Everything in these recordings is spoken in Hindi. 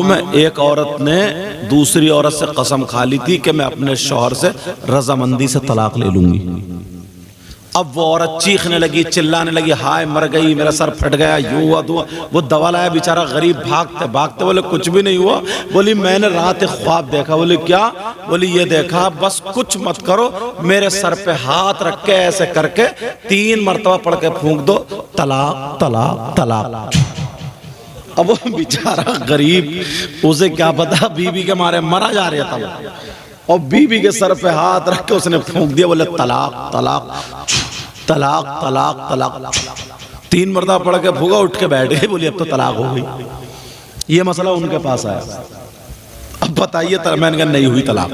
में एक औरत ने दूसरी औरत से कसम खा ली थी कि मैं अपने शौहर से रजामंदी से तलाक ले लूंगी। अब वो औरत चीखने लगी, चिल्लाने लगी, हाय मर गई, मेरा सर फट गया, यूं हुआ तो वो दवा लाया, बेचारा गरीब भागते भागते बोले कुछ भी नहीं हुआ। बोली मैंने रात एक ख्वाब देखा। बोली क्या? बोली ये देखा, बस कुछ मत करो, मेरे सर पे हाथ रख के ऐसे करके 3 मरतबा पढ़ के फूंक दो, तलाक तलाक तलाक। अब वो बेचारा गरीब, उसे क्या पता, बीवी के मारे मरा जा रहा था, और बीवी के सर पे हाथ रख के उसने फूंक दिया, बोले तलाक तलाक तलाक तलाक तलाक। 3 मरतबा पढ़ के फूंका, उठ के बैठ गई। बोली अब तो तलाक हो गई। ये मसला उनके पास आया। अब बताइए, मैंने कहा नहीं हुई तलाक।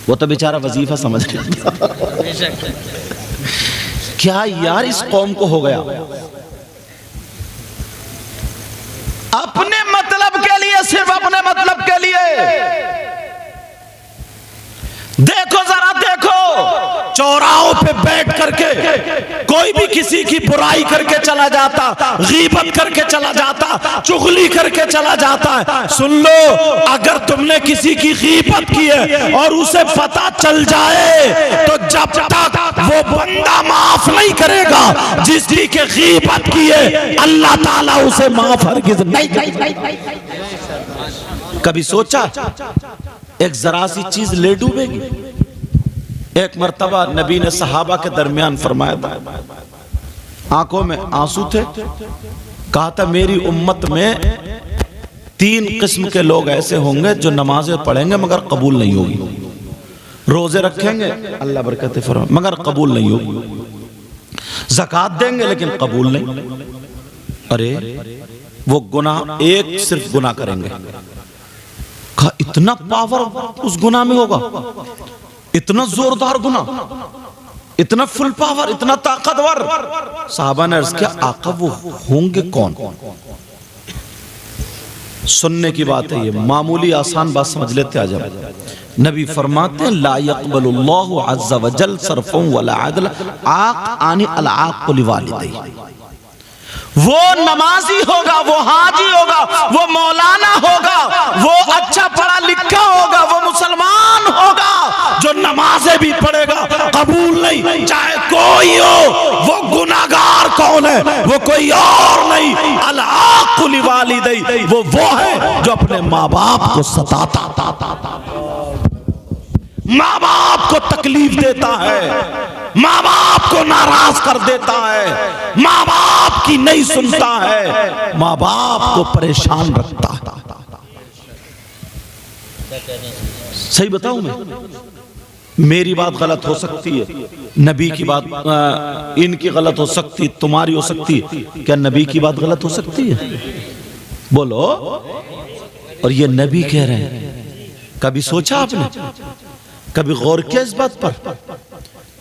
वो तो बेचारा वजीफा समझ गया। क्या यार इस कौम को हो गया, अपने मतलब के लिए, सिर्फ अपने मतलब के लिए। देखो जरा देखो, चौराहों पे बैठ करके कोई भी किसी की बुराई करके चला जाता, गीबत करके चला जाता, चुगली करके चला जाता है। सुन लो, अगर तुमने किसी की गीबत की है और उसे पता चल जाए तो जब तक वो बंदा माफ नहीं करेगा जिसकी के गीबत की है, अल्लाह ताला उसे माफ हरगिज़ नहीं करेगा। कभी सोचा एक जरा सी चीज ले डूबेगी? एक मर्तबा नबी ने सहाबा के दरमियान फरमाया था, आंखों में आंसू थे, कहा था मेरी उम्मत में 3 किस्म के लोग ऐसे होंगे जो नमाजें पढ़ेंगे मगर कबूल नहीं होगी, रोजे रखेंगे अल्लाह बरकत फरमाए मगर कबूल नहीं होगी, ज़कात देंगे लेकिन कबूल नहीं। अरे वो गुनाह, एक सिर्फ गुनाह करेंगे। कहा इतना पावर उस गुनाह में होगा, इतना जोरदार गुनाह, इतना फुल पावर, इतना ताकतवर। साहबा ने अर्ज़ किया आका वो होंगे कौन? सुनने की बात है, ये मामूली आसान बात समझ लेते। आजब नबी फरमाते हैं ला यक़बलुल्लाहु अज़्ज़ा वजल सरफ़न वला अदल आक़ आनि अल आक़ लिवालिदैहि। वो नमाजी होगा, वो हाजी होगा, वो मौलाना होगा, वो अच्छा पढ़ा लिखा होगा, वो मुसलमान होगा जो नमाजें भी पढ़ेगा, कबूल नहीं, चाहे कोई हो। वो गुनाहगार कौन है? वो कोई और नहीं, अल आक़ लिवालिदैहि, वो है जो अपने माँ बाप को सताता, माँ बाप को तकलीफ देता है, माँ बाप को नाराज कर देता है, माँ बाप की नहीं सुनता है, माँ बाप को परेशान रखता है। सही बताऊं मैं? मेरी बात गलत हो सकती है, नबी की बात इनकी गलत हो सकती है, तुम्हारी हो सकती है, क्या नबी की बात गलत हो सकती है? बोलो। और ये नबी कह रहे हैं। कभी सोचा आपने? कभी गौर किया इस बात पर?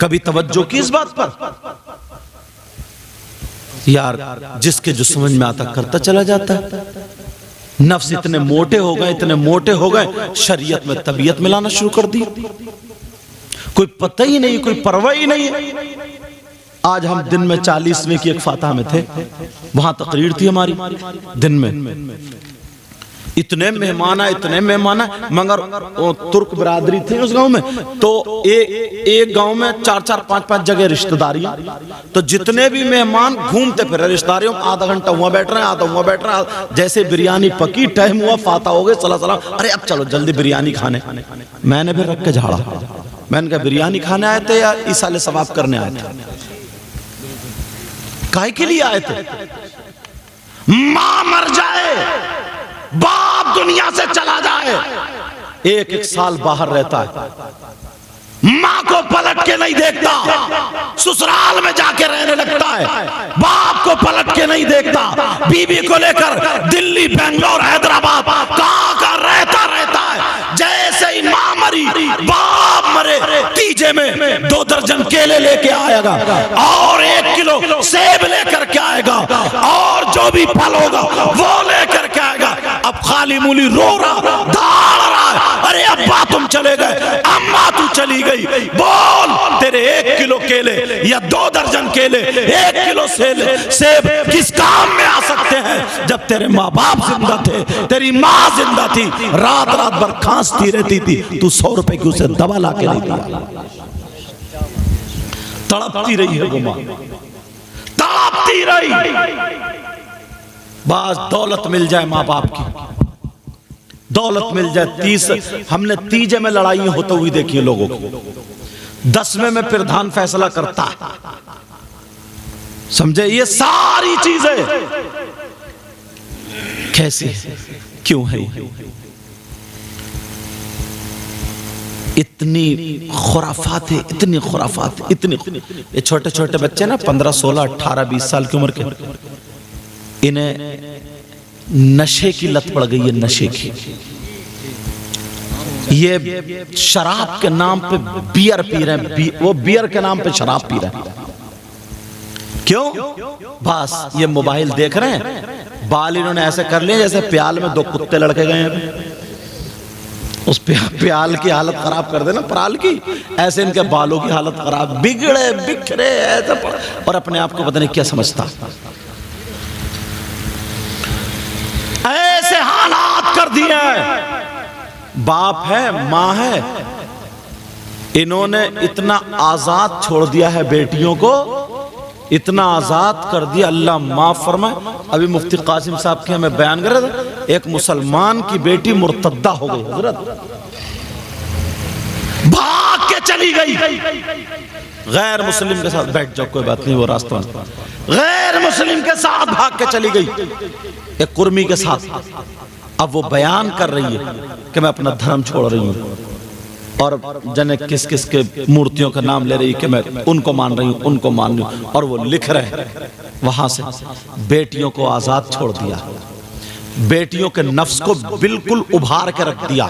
कभी तवज्जो की इस बात पर? यार जिसके जो समझ में आता करता चला जाता है। नफ्स इतने मोटे हो गए, इतने मोटे हो गए, शरीयत में तबीयत मिलाना शुरू कर दी। कोई पता ही नहीं, कोई परवाह ही नहीं है। आज हम दिन में 40वें की एक फातह में थे, वहां तकरीर थी हमारी दिन में। इतने मेहमान आए, इतने मेहमान आए, मगर तुर्क बरादरी थी उस गांव में, तो एक गांव में 4-4, 5-5 जगह रिश्तेदारियां। तो जितने भी मेहमान घूमते फिर रिश्तेदारियों, आधा घंटा हुआ बैठ रहे हैं, आधा हुआ बैठ रहे हैं। जैसे बिरयानी पकी, टाइम हुआ, फाता हो गए, सलाम सलाम, अरे अब चलो जल्दी बिरयानी खाने। मैंने भी रख के झाड़ा। मैंने कहा बिरयानी खाने आए थे या इसाले सवाब करने आए थे? काहे के लिए आए थे? मां मर जाए, बाप दुनिया से चला जाए, 1-1 साल बाहर रहता है, मां को पलट के नहीं देखता, ससुराल में जाके रहने लगता है, बाप को पलट के नहीं देखता, बीवी को लेकर दिल्ली, बेंगलोर, हैदराबाद कहां रहता है। जैसे ही मां मरी, बाप मरे, तीजे में 2 दर्जन केले लेके आएगा और 1 किलो सेब लेकर के आएगा और जो भी फल होगा वो लेकर के आएगा। अब खाली मूली रो रहा, दाड़ रहा है, अरे अब्बा तुम चले गए, अम्मा तू चली गई, बोल तेरे 1 किलो केले या 2 दर्जन केले, 1 किलो सेब किस काम में आ सकते हैं? जब तेरे माँ बाप जिंदा थे, तेरी माँ जिंदा थी, रात रात भर खांसती रहती थी, तू 100 रुपए की उसे दवा ला के नहीं दिया। तड़पती रही है वो माँ, तड़पती रही। बस दौलत मिल जाए माँ बाप की, दौलत मिल जाए। हमने तीजे में लड़ाई होते हुई देखी लोगों को, 10वें में प्रधान फैसला करता है। समझे? ये सारी चीजें कैसी क्यों है? इतनी खुराफात है, इतनी खुराफात, इतनी। ये छोटे छोटे बच्चे ना 15, 16, 18, 20 साल की उम्र के, इन्हें नशे की लत पड़ गई है, नशे की। ये शराब के नाम पे बियर पी रहे हैं, वो बियर के नाम पे शराब पी रहे हैं। क्यों? बस ये मोबाइल देख रहे हैं, बाल इन्होंने ऐसे कर लिए जैसे प्याल में 2 कुत्ते लड़के गए हैं। उस प्याल की हालत खराब कर देना, पराल की, ऐसे इनके बालों की हालत खराब, बिगड़े बिखरे ऐसे, और अपने आप को पता नहीं क्या समझता। ऐसे हालात कर दिए। बाप है, माँ है, इन्होंने इतना आजाद छोड़ दिया है बेटियों को, इतना आजाद कर दिया, अल्लाह माफ फरमाए। अभी मुफ्ती कासिम साहब के हमें बयान कर रहे थे, एक मुसलमान की बेटी मुर्तद्दा हो गई, हजरत भाग के चली गई, गैर मुस्लिम के साथ। बैठ जाओ, कोई बात नहीं, वो रास्ता। गैर मुस्लिम के साथ भाग के चली गई, एक कुर्मी के साथ। अब वो बयान कर रही है कि मैं अपना धर्म छोड़ रही हूँ, और जने किस किस के मूर्तियों का नाम ले रही है कि मैं उनको मान रही हूँ, उनको मान रही हूँ, और वो लिख रहे हैं वहां से। बेटियों को आजाद छोड़ दिया, बेटियों के नफ्स को बिल्कुल उभार के रख दिया,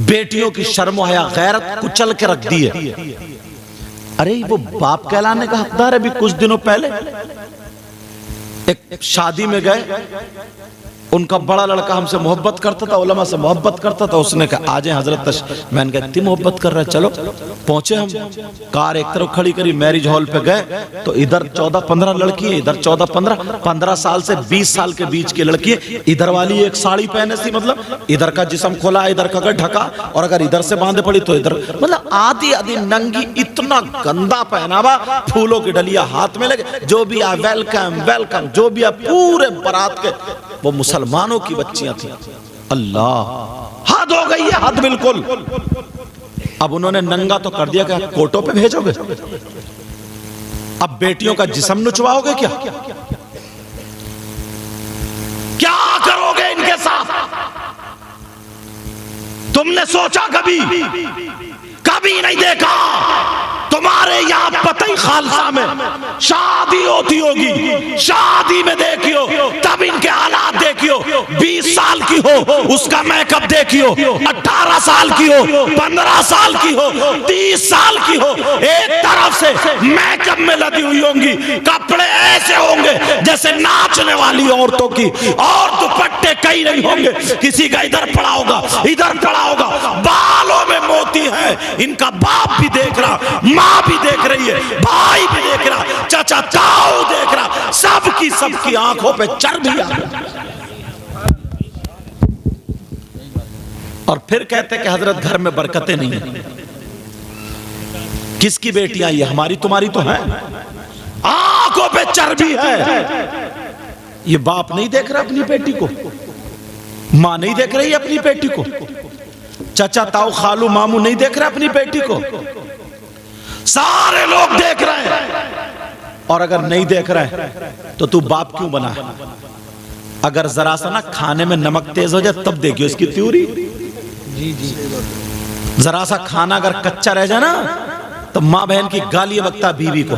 बेटियों की शर्म हया गैरत कुचल के रख दी है। अरे वो बाप कहलाने का हकदार है। अभी कुछ दिनों पहले एक शादी में गए, उनका बड़ा लड़का हमसे मोहब्बत करता था, उलमा से मोहब्बत करता था। उसने कहा आ जाए हजरत, मैंने कहा इतनी मोहब्बत कर रहे, चलो। पहुंचे हम, कार एक तरफ खड़ी करी, मैरिज हॉल पे गए तो इधर 14-15 लड़की है, इधर 14-15 साल से 20 साल के बीच की लड़की है। इधर वाली एक साड़ी पहने सी, मतलब इधर का जिस्म खोला, इधर का ढका, और अगर इधर से बांधे पड़ी तो इधर, मतलब आधी आधी नंगी, इतना गंदा पहनावा, फूलों की डलिया हाथ में लगे, जो भी आ वेलकम वेलकम, जो भी आ, पूरे बारात के। वो मुसलमानों की बच्चियां थी। अल्लाह, हद हो गई है, हद बिल्कुल। अब उन्होंने नंगा तो कर दिया, क्या कोर्टों पे भेजोगे? अब बेटियों का जिस्म नुचवाओगे क्या? क्या करोगे इनके साथ? तुमने सोचा कभी? कभी नहीं देखा। तुम्हारे यहाँ पतई खालसा में शादी होती होगी, शादी में देखियो, तब इनके हालात देखियो। 20 साल की हो उसका मेकअप देखियो, 18 साल की हो, 15 साल की हो, 30 साल की हो, एक तरफ से मेकअप में लगी हुई होंगी, कपड़े ऐसे होंगे जैसे नाचने वाली औरतों की, और दुपट्टे कहीं नहीं होंगे, किसी का इधर पड़ा होगा, इधर पड़ा होगा, बालों में मोती है। इनका बाप भी देख रहा, माँ भी देख रही है, भाई भी देख रहा, चाचा ताऊ देख रहा, सबकी आंखों पे चर्बी आ गई। और फिर कहते कि हजरत घर में बरकतें नहीं है। किसकी बेटियां ये? हमारी तुम्हारी तो है, आंखों पे चर्बी है। ये बाप नहीं देख रहा अपनी बेटी को, मां नहीं देख रही अपनी बेटी को, चाचा ताऊ खालू मामू नहीं देख रहे अपनी बेटी को, सारे लोग देख रहे हैं। और अगर नहीं देख रहे तो तू बाप क्यों बना है? अगर जरा सा ना खाने में नमक तेज हो जाए तब देखियो इसकी त्योरी। जरा सा खाना अगर कच्चा रह जाए ना तो मां बहन की गाली बकता बीवी को।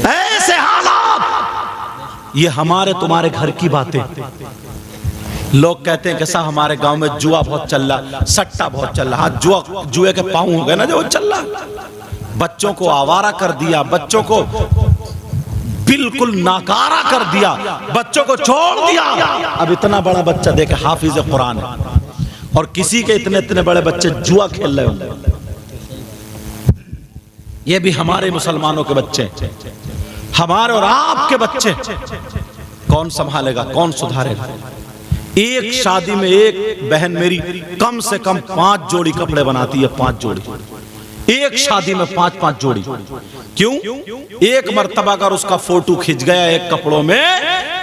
ऐसे हालात, ये हमारे तुम्हारे घर की बातें। लोग कहते हैं कि साहब हमारे गांव में जुआ बहुत चल रहा, सट्टा बहुत चल रहा। जुए के पांव हो गए ना जो चल रहा। बच्चों को आवारा कर दिया, बच्चों को बिल्कुल नाकारा कर दिया, बच्चों को छोड़ दिया। अब इतना बड़ा बच्चा देखे हाफिज कुरान है, और किसी के इतने इतने बड़े बच्चे जुआ खेल रहे होंगे। ये भी हमारे मुसलमानों के बच्चे, हमारे और आपके बच्चे। कौन संभालेगा, कौन सुधारेगा? एक शादी में एक बहन मेरी कम से कम 5 जोड़ी कपड़े बनाती है, 5 जोड़ी। एक शादी में 5-5 जोड़ी। क्यों? एक मर्तबा अगर उसका फोटो खिंच गया एक कपड़ों में,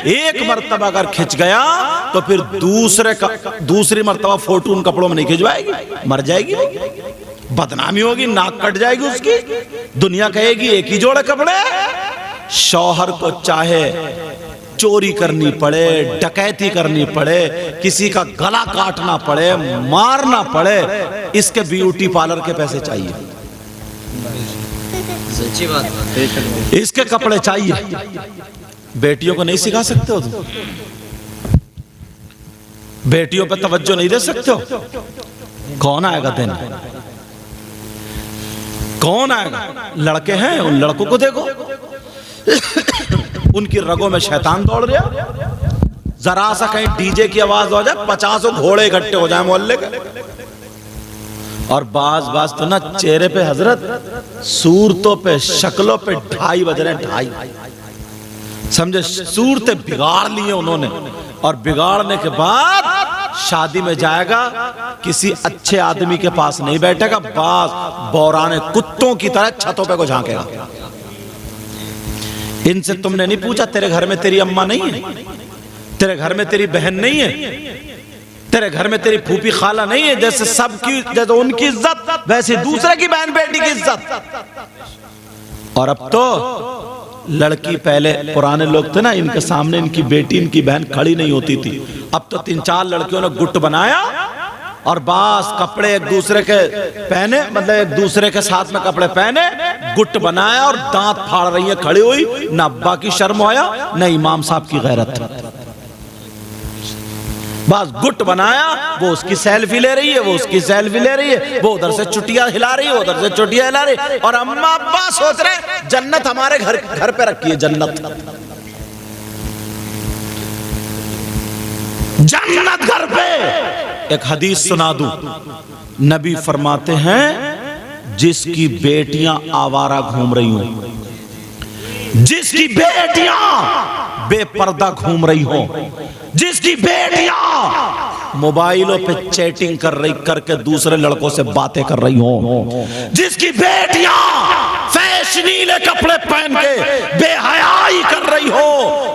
एक मर्तबा अगर खिंच गया तो फिर दूसरी मर्तबा फोटो उन कपड़ों में नहीं खिंचवाएगी, मर जाएगी, बदनामी होगी, नाक कट जाएगी उसकी, दुनिया कहेगी एक ही जोड़े कपड़े। शौहर को चाहे चोरी करनी पड़े, डकैती करनी पड़े, किसी का गला काटना पड़े, मारना पड़े, इसके ब्यूटी पार्लर के पैसे चाहिए, सच्ची बात, इसके कपड़े चाहिए। बेटियों को नहीं सिखा सकते हो तुम? बेटियों पे तवज्जो नहीं दे सकते हो? कौन आएगा देने? कौन आएगा? लड़के हैं, उन लड़कों को देखो, उनकी रगों में शैतान दौड़ रहा। जरा सा कहीं डीजे की आवाज हो जाए, 50 घोड़े इकट्ठे हो जाए मोहल्ले के। और बाज तो ना चेहरे पे हजरत, सूरतों पे, शक्लों पे 2:30 बज रहे हैं, 2:30। समझे? सूरतें बिगाड़ ली उन्होंने, और बिगाड़ने के बाद शादी में जाएगा, किसी अच्छे आदमी के पास नहीं बैठेगा, बाज बौराने कुत्तों की तरह छतों पे को झांकेगा। इनसे तुमने नहीं पूछा तेरे घर में तेरी अम्मा नहीं है, तेरे घर में तेरी बहन नहीं है, तेरे घर में तेरी फूफी खाला नहीं है? जैसे सबकी, जैसे उनकी इज्जत वैसे दूसरे की बहन बेटी की इज्जत। और अब तो लड़की, पहले पुराने लोग थे ना, इनके सामने इनकी बेटी, इनकी बहन खड़ी नहीं होती थी। अब तो 3-4 लड़कियों ने गुट बनाया और बास कपड़े एक दूसरे के पहने, मतलब एक दूसरे के साथ में कपड़े पहने, गुट बनाया और दांत फाड़ रही है खड़ी हुई। ना अब्बा की शर्म आया, ना इमाम साहब की गैरत। बस गुट बनाया, वो उसकी सेल्फी ले रही है, वो उसकी सेल्फी ले रही है, वो उधर से चुटिया हिला रही है, उधर से चुटिया हिला रही है। और अम्मा अब्बा सोच रहे जन्नत हमारे घर पे रखी है, जन्नत जन्नत घर पे। एक हदीस सुना दूं, नबी फरमाते हैं जिसकी बेटियां आवारा घूम रही हो, जिसकी बेटियां बेपर्दा घूम रही हो, जिसकी बेटियां मोबाइलों पे चैटिंग करके दूसरे लड़कों से बातें कर रही हो, जिसकी बेटियां फैशनीले कपड़े पहन के बेहयाई कर रही हो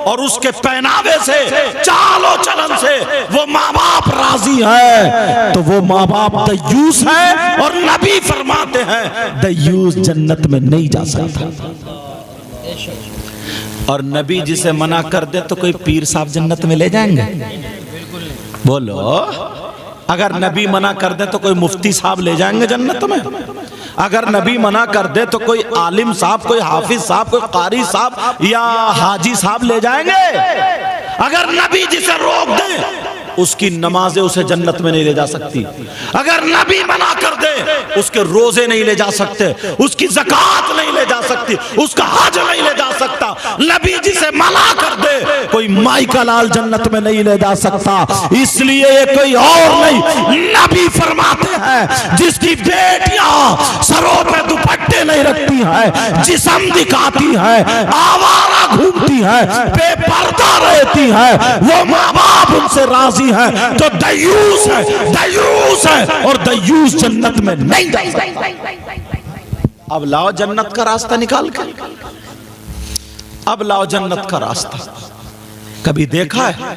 और उसके पहनावे से, चालो चलन से वो माँ बाप राजी है, तो वो माँ बाप दयूस है। और नबी फरमाते हैं दयूस जन्नत में नहीं जा सकता। और नबी जिसे मना कर दे तो कोई पीर साहब जन्नत में ले जाएंगे? बोलो, अगर नबी मना कर दे तो कोई मुफ्ती साहब ले जाएंगे जन्नत में? अगर नबी मना कर दे तो कोई आलिम साहब, कोई हाफिज साहब, कोई कारी साहब या हाजी साहब ले जाएंगे? अगर नबी जिसे रोक दे उसकी नमाजें उसे जन्नत में नहीं ले जा सकती। अगर नबी मना कर दे उसके रोजे नहीं ले जा सकते, उसकी ज़कात नहीं ले जा सकती, उसका हज नहीं ले जा सकता। नबी जिसे मना कर दे कोई माई का लाल जन्नत में नहीं ले जा सकता। इसलिए ये कोई और नहीं, नबी फरमाते हैं जिसकी बेटियां सरों पे दुपट्टे नहीं रखती हैं, जिस्म दिखाती हैं, आवारा घूमती हैं, बेपर्दा रहती हैं, वो माँ बाप उनसे राजी है, तो दयूस है, दयूस है, और दयूस जन्नत में नहीं जा सकता। अब लाओ जन्नत का रास्ता निकाल के, अब लाओ जन्नत का रास्ता। कभी देखा है?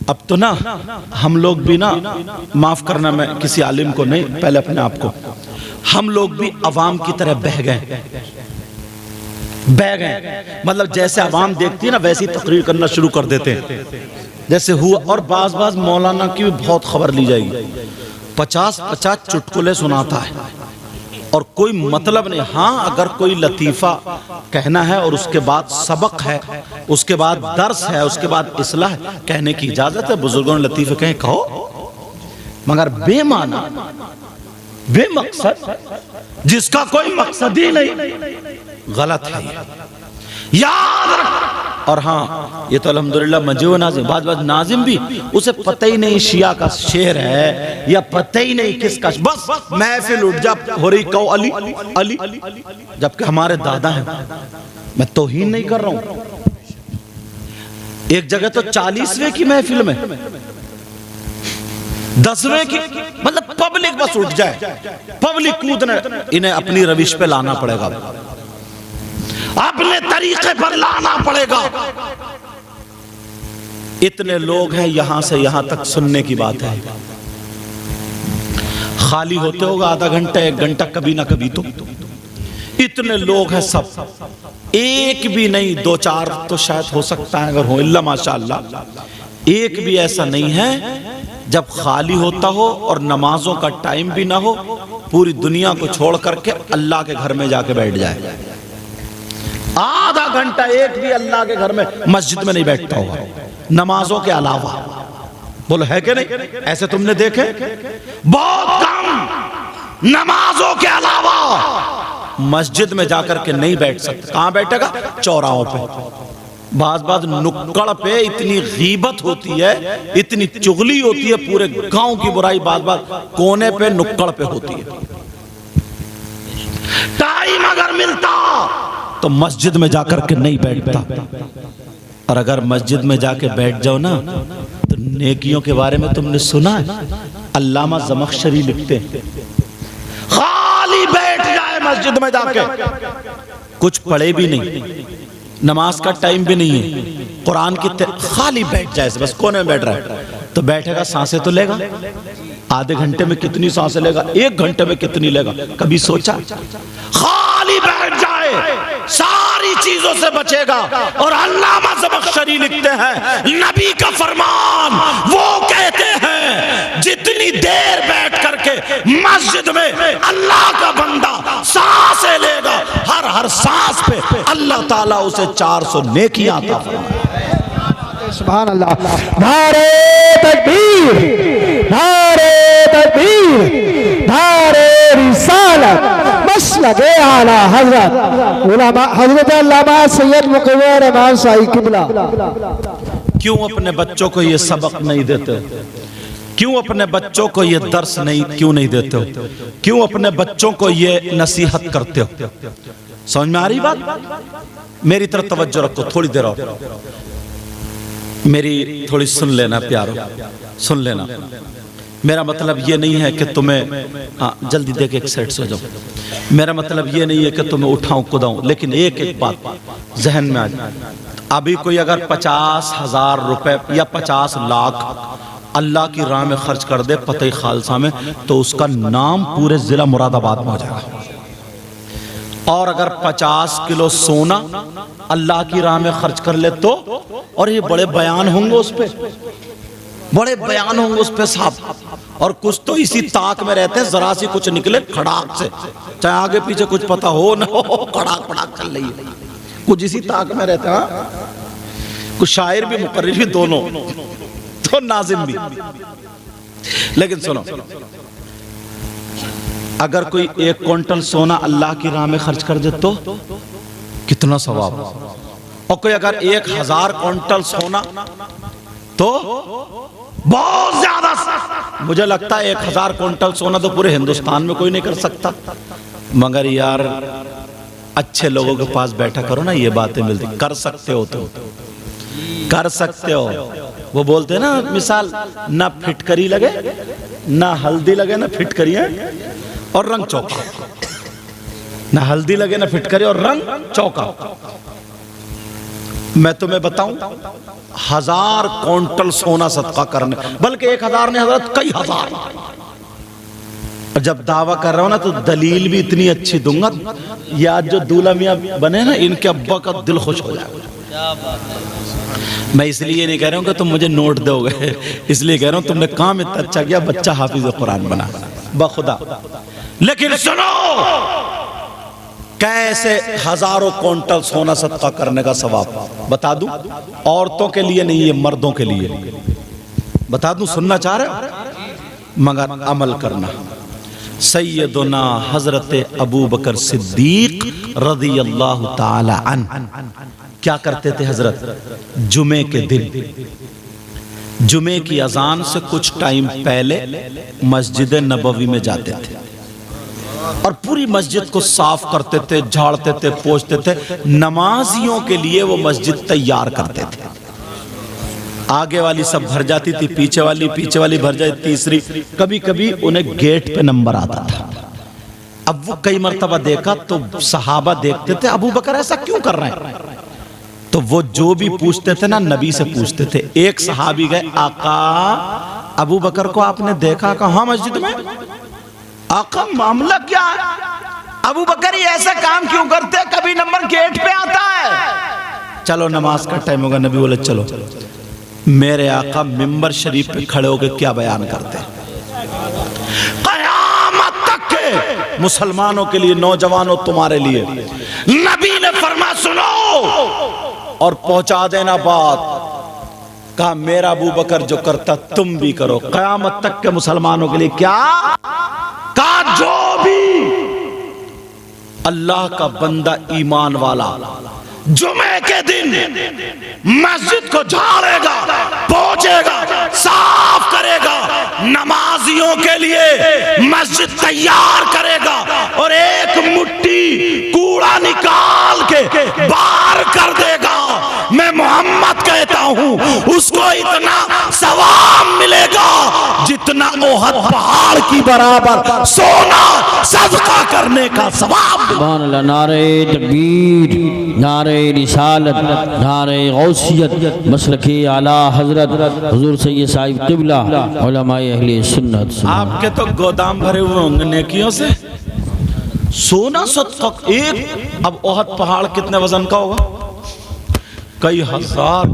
अब तो ना हम लोग भी ना, माफ करना मैं किसी आलिम को नहीं, पहले अपने आप को, हम लोग भी अवाम की तरह बह गए, मतलब जैसे अवाम देखती है ना वैसी तकरीर करना शुरू कर देते हैं जैसे हुआ। और बाज मौलाना की भी बहुत खबर ली जाएगी, 50-50 चुटकुले सुनाता है और कोई मतलब नहीं। हाँ, अगर कोई लतीफा कहना है और उसके बाद सबक है, उसके बाद दर्स है, उसके बाद इस्लाह है, कहने की इजाजत है। बुजुर्गों ने लतीफे कहें कहो, मगर बेमाना, बेमकसद, जिसका कोई मकसद ही नहीं, गलत है। याद रख, और हाँ, ये तो अल्हम्दुलिल्लाह मजीद नाजिम, बाद नाजिम भी उसे पता ही नहीं शिया का शेर है या पता ही नहीं किसका, बस महफिल उठ जा हो रही कहो अली अली, जबकि हमारे दादा हैं। मैं तौहीन नहीं कर रहा हूं। एक जगह तो 40वें की महफिल में 10वें की, मतलब पब्लिक बस उठ जाए, पब्लिक कूदने, इन्हें अपनी रविश पे लाना पड़ेगा, अपने तरीके पर लाना पड़ेगा। इतने लोग हैं, यहां से यहां तक सुनने की बात है, खाली होते होगा आधा घंटा 1 घंटा कभी ना कभी तो। इतने लोग हैं, सब एक भी नहीं, 2-4 तो शायद हो सकता है अगर हो, इल्ला माशाअल्लाह एक भी ऐसा नहीं है जब खाली होता हो और नमाजों का टाइम भी ना हो, पूरी दुनिया को छोड़ करके अल्लाह के घर में जाके बैठ जाए। आधा घंटा एक भी अल्लाह के घर में मस्जिद में नहीं बैठता होगा नमाजों के अलावा। बोलो है कि नहीं? ऐसे तुमने देखे बहुत कम, नमाजों के अलावा मस्जिद में जाकर के नहीं बैठ सकते। कहां बैठेगा? चौराहों पे, बाज नुक्कड़ पे। इतनी गीबत होती है, इतनी चुगली होती है, पूरे गांव की बुराई बाज कोने पे नुक्कड़ पे होती है। टाइम अगर मिलता तो मस्जिद में जाकर के नहीं बैठता, और अगर मस्जिद में जाके बैठ जाओ ना तो नेकियों के बारे में तुमने सुना है? अल्लामा ज़मख़शरी लिखते हैं, खाली बैठ जाए मस्जिद में जाके, कुछ पढ़े भी नहीं, नमाज का टाइम भी नहीं है, कुरान की खाली बैठ जाए, बस कोने में बैठ रहा है, तो बैठेगा, सांसें तो लेगा। आधे घंटे में कितनी सांसें लेगा? 1 घंटे में कितनी लेगा? कभी सोचा? खाली बैठ जाए, सारी चीजों से बचेगा। और अल्लामा ज़मख़शरी लिखते हैं, नबी का फरमान, वो कहते हैं जितनी देर बैठ करके मस्जिद में अल्लाह का बंदा सांसें लेगा, हर सांस पे अल्लाह ताला उसे 400 नेकियां अता फरमाएगा। सुभान अल्लाह। नारे तकबीर, नारे तकबीर, नारे रिसालत, मसलके आला हजरत उलमा हजरत अल्लामा सैयद मुक़व्विर रहमान साई किबला। क्यों अपने बच्चों को ये सबक नहीं देते? क्यों अपने बच्चों को ये दर्स क्यों नहीं देते हो? क्यों अपने बच्चों को ये नसीहत करते हो? समझ में आ रही बात? मेरी तरफ तवज्जो रखो, थोड़ी देर और मेरी थोड़ी सुन लेना प्यारो, सुन लेना। मेरा मतलब ये नहीं है कि तुम्हें जल्दी देख एक सेट सो जाओ, मेरा मतलब ये नहीं है कि तुम्हें उठाऊं कुदाऊं, लेकिन एक बात जहन में आ जाए। अभी कोई अगर 50,000 रुपए या 50 लाख अल्लाह की राह में खर्च कर दे पतई खालसा में, तो उसका नाम पूरे जिला मुरादाबाद में हो जाएगा। और अगर 50 किलो सोना अल्लाह की राह में खर्च कर ले तो, और ये बड़े बयान होंगे उस पे, बड़े बयान होंगे उस पे साहब। और कुछ तो इसी ताक में रहते हैं, जरा सी कुछ निकले खड़ाक से, चाहे आगे पीछे कुछ पता हो ना हो, खड़ाक खड़ाक चल रही है, कुछ इसी ताक में रहते हैं। कुछ शायर भी, मुकर्रिर भी, दोनों तो नाजिम भी। लेकिन सुनो, अगर कोई 1 क्विंटल सोना अल्लाह की राह में खर्च कर दे तो कितना सवाब, और कोई अगर 1000 क्विंटल सोना तो बहुत ज्यादा। मुझे लगता है 1000 क्विंटल सोना तो पूरे हिंदुस्तान में कोई नहीं कर सकता, मगर यार अच्छे लोगों के पास बैठा करो ना, ये बातें मिलती। कर सकते हो तो कर सकते हो। वो बोलते हैं ना, मिसाल, ना फिटकरी लगे, ना हल्दी लगे, ना फिटकरी और रंग चौका, ना हल्दी लगे ना फिटकरी और रंग चौका। मैं तुम्हें बताऊं, 1000 क्विंटल सोना सदका करने, बल्कि 1000 नहीं हजरत, कई हजार। और जब दावा कर रहा हूं ना तो दलील भी इतनी अच्छी दूंगा, ये आज जो दूल्हा मियां बने ना, इनके अब्बा का दिल खुश हो जाएगा। मैं इसलिए नहीं कह रहा हूं कि तुम मुझे नोट दोगे, इसलिए कह रहा हूं तुमने काम इतना अच्छा किया, बच्चा हाफिज कुरान बना बखुदा। लेकिन सुनो, कैसे हजारों क्विंटल सोना सदका करने का सवाब बता दूं। औरतों के लिए नहीं, ये मर्दों के लिए बता दूं। सुनना चाह रहे मगर अमल करना। सैयदुना हजरत अबू बकर सिद्दीक रज़ियल्लाहु ताला अन्हु क्या करते थे हजरत? जुमे के दिन जुमे की अजान से कुछ टाइम पहले मस्जिद नबवी में जाते थे और पूरी मस्जिद को साफ करते थे, झाड़ते थे, पोंछते थे। नमाजियों के लिए वो मस्जिद तैयार करते थे। आगे वाली सब भर जाती थी, पीछे वाली भर जाती, तीसरी, कभी कभी उन्हें गेट पे नंबर आता था। अब वो कई मर्तबा देखा तो सहाबा देखते थे अबू बकर ऐसा क्यों कर रहे हैं, तो वो जो भी पूछते थे ना नबी से पूछते थे। एक सहाबी गए, आका अबू बकर को आपने देखा? कहा मस्जिद में। आका मामला क्या है? अबू बकर ये ऐसा काम क्यों करते? कभी नंबर गेट पे आता है। चलो नमाज का टाइम होगा। नबी बोले चलो। मेरे आका मिंबर शरीफ पे खड़े होकर क्या बयान करते हैं? कयामत तक के मुसलमानों के लिए, नौजवानों तुम्हारे लिए नबी ने फरमा सुनो और पहुंचा देना बात। कहा मेरा अबू बकर जो करता तुम भी करो। कयामत तक के मुसलमानों के लिए क्या? कहा जो भी अल्लाह का बंदा ईमान वाला जुमे के दिन मस्जिद को झाड़ेगा, पोंछेगा, साफ करेगा, नमाजियों के लिए मस्जिद तैयार करेगा और एक मुट्ठी कूड़ा निकाल के बाहर कर देगा, मैं मोहम्मद कहता हूं उसको इतना सवाब मिलेगा जितना ओहद पहाड़ की बराबर सोना सदका करने का सवाब। सुभान अल्लाह। नारे तकबीर, नारे रिसालत, नारे गौसियत, मसलके आला हजरत हुजूर सैयद साहिब क़िबला उलमाए अहले सुन्नत। आपके तो गोदाम भरे हुए होंगे नेकियों से। सोना सदका एक, अब ओहद पहाड़ कितने वजन का होगा? कई हजार।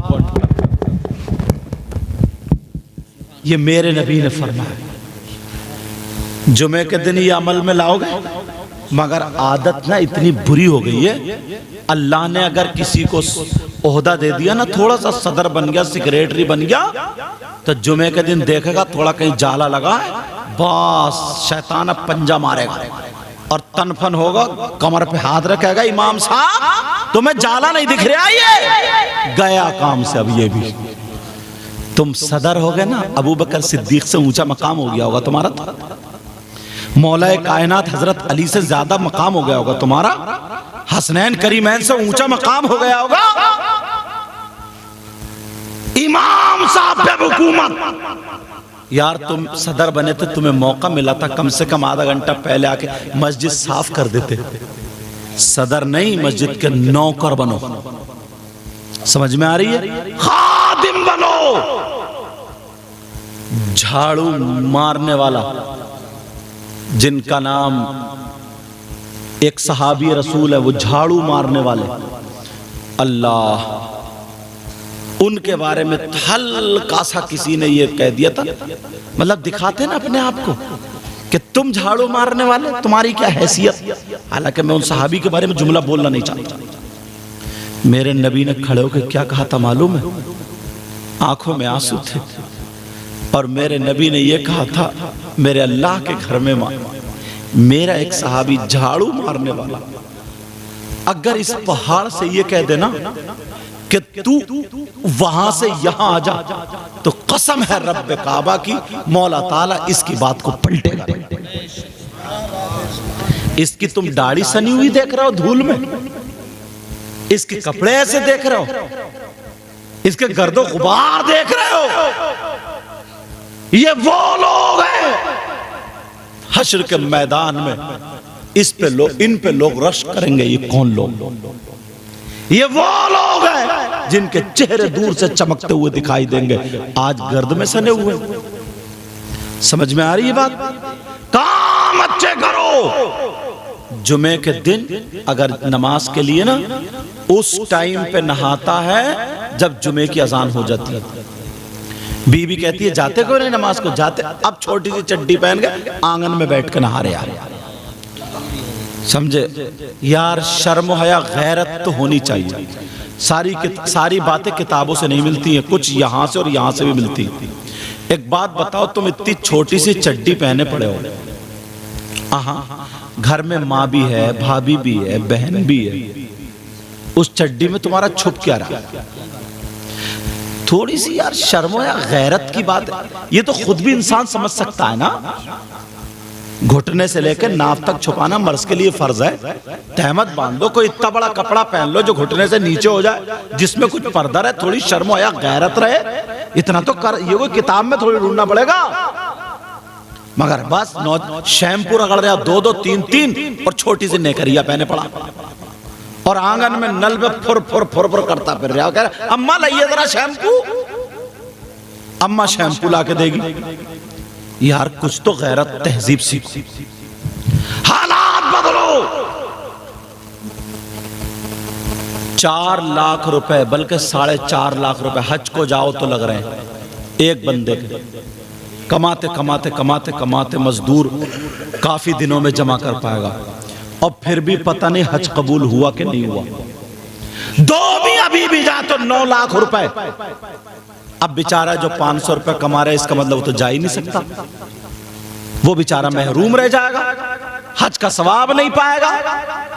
ये मेरे नबी ने फरमाया। जुमे के दिन ये अमल में लाओगे, मगर आदत ना इतनी बुरी हो गई है। अल्लाह ने अगर किसी को ओहदा दे दिया ना, थोड़ा सा सदर बन गया, सेक्रेटरी बन गया, तो जुमे के दिन देखेगा थोड़ा कहीं जाला लगा है, बस शैतान अब पंजा मारेगा और तनफन होगा, कमर पे हाथ रखेगा, इमाम साहब तुम्हें जाला नहीं दिख रहा, ये गया काम से। अब ये भी तुम सदर हो गए ना, अबू बकर सिद्दीक से ऊंचा मकाम हो गया होगा तुम्हारा, मौलाए कायनात हजरत अली से ज्यादा मकाम हो गया होगा तुम्हारा, हसनैन करीमैन से ऊंचा मकाम हो गया होगा, इमाम साहब पे हुकूमत। यार तुम सदर बने थे, तुम्हें मौका मिला था कम से कम आधा घंटा पहले आके मस्जिद साफ कर देते। सदर नहीं, मस्जिद के नौकर बनो। समझ में आ रही है? खादिम बनो। झाड़ू मारने वाला, जिनका नाम एक सहाबी रसूल है, वो झाड़ू मारने वाले, अल्लाह उनके बारे में हल्का सा किसी ने ये कह दिया था, मतलब दिखाते ना अपने आप को कि तुम झाड़ू मारने वाले, तुम्हारी क्या हैसियत। हालांकि मैं उन सहाबी के बारे में जुमला बोलना नहीं चाहता। मेरे नबी ने खड़े होकर क्या कहा था मालूम है? आंखों में आंसू थे और मेरे नबी ने यह कहा था, मेरे अल्लाह के घर में मेरा एक सहाबी झाड़ू मारने वाला अगर इस पहाड़ से ये कह देना कि तू वहां से यहां आ जा, तो कसम है रब्बे काबा की, मौला ताला इसकी बात को पलटेगा। इसकी तुम दाढ़ी सनी हुई देख रहे हो धूल में, इसके कपड़े ऐसे देख रहे हो, इसके गर्दो गुबार देख रहे हो, ये वो लोग हैं हश्र के मैदान में, इस पे लोग, इन पे लोग रश करेंगे। ये कौन लोग? ये वो लोग हैं जिनके चेहरे दूर से चमकते हुए दिखाई देंगे, आज गर्द में सने हुए। समझ में आ रही है बात? काम अच्छे करो। जुमे के दिन अगर नमाज के लिए ना उस टाइम पे नहाता है जब जुमे की अजान हो जाती है। बीवी कहती है जाते क्यों नहीं नमाज को? जाते। अब छोटी सी चड्डी पहन के आंगन में बैठ के नहा रहे यार। समझे यार, शर्म हया गैरत तो होनी चाहिए। सारी बातें किताबों से नहीं मिलती हैं, कुछ यहाँ से और यहाँ से भी मिलती हैं। एक बात बताओ, तुम इतनी छोटी सी चड्डी पहने पड़े हो, घर में माँ भी है, भाभी भी है, बहन भी है, उस चड्डी में तुम्हारा छुप क्या रहा? थोड़ी सी यार शर्म या गैरत की बात है, ये तो खुद भी इंसान समझ सकता है ना। घुटने से लेकर नाक तक छुपाना मर्द के लिए फर्ज है। तहमत बांध दो, कोई इतना बड़ा कपड़ा पहन लो जो घुटने से नीचे हो जाए, जिसमें कुछ पर्दा रहे, थोड़ी शर्म या गैरत रहे, इतना तो कर। ये कोई किताब में थोड़ी ढूंढना पड़ेगा। मगर बस शैम्पू रगड़ दिया 2-2 3-3 और छोटी सी नेकरिया पहने पड़ा और आंगन में नल में फुर फुर फुर फुर करता फिर रहा। कह रहा अम्मा लाइए जरा शैम्पू। अम्मा शैम्पू ला के देगी। यार कुछ तो गैरत तहजीब सीखो। हालात बदलो। 4 लाख रुपए बल्कि 4.5 लाख रुपए हज को जाओ तो लग रहे हैं एक बंदे के। कमाते कमाते कमाते कमाते मजदूर काफी दिनों में जमा कर पाएगा और फिर भी पता नहीं हज कबूल हुआ कि नहीं हुआ। 2 भी अभी भी जा तो 9 लाख रुपए। अब बेचारा जो 500 रुपए कमा रहा है, इसका मतलब वो तो जा ही नहीं सकता। वो बेचारा महरूम रह जाएगा, हज का सवाब नहीं पाएगा।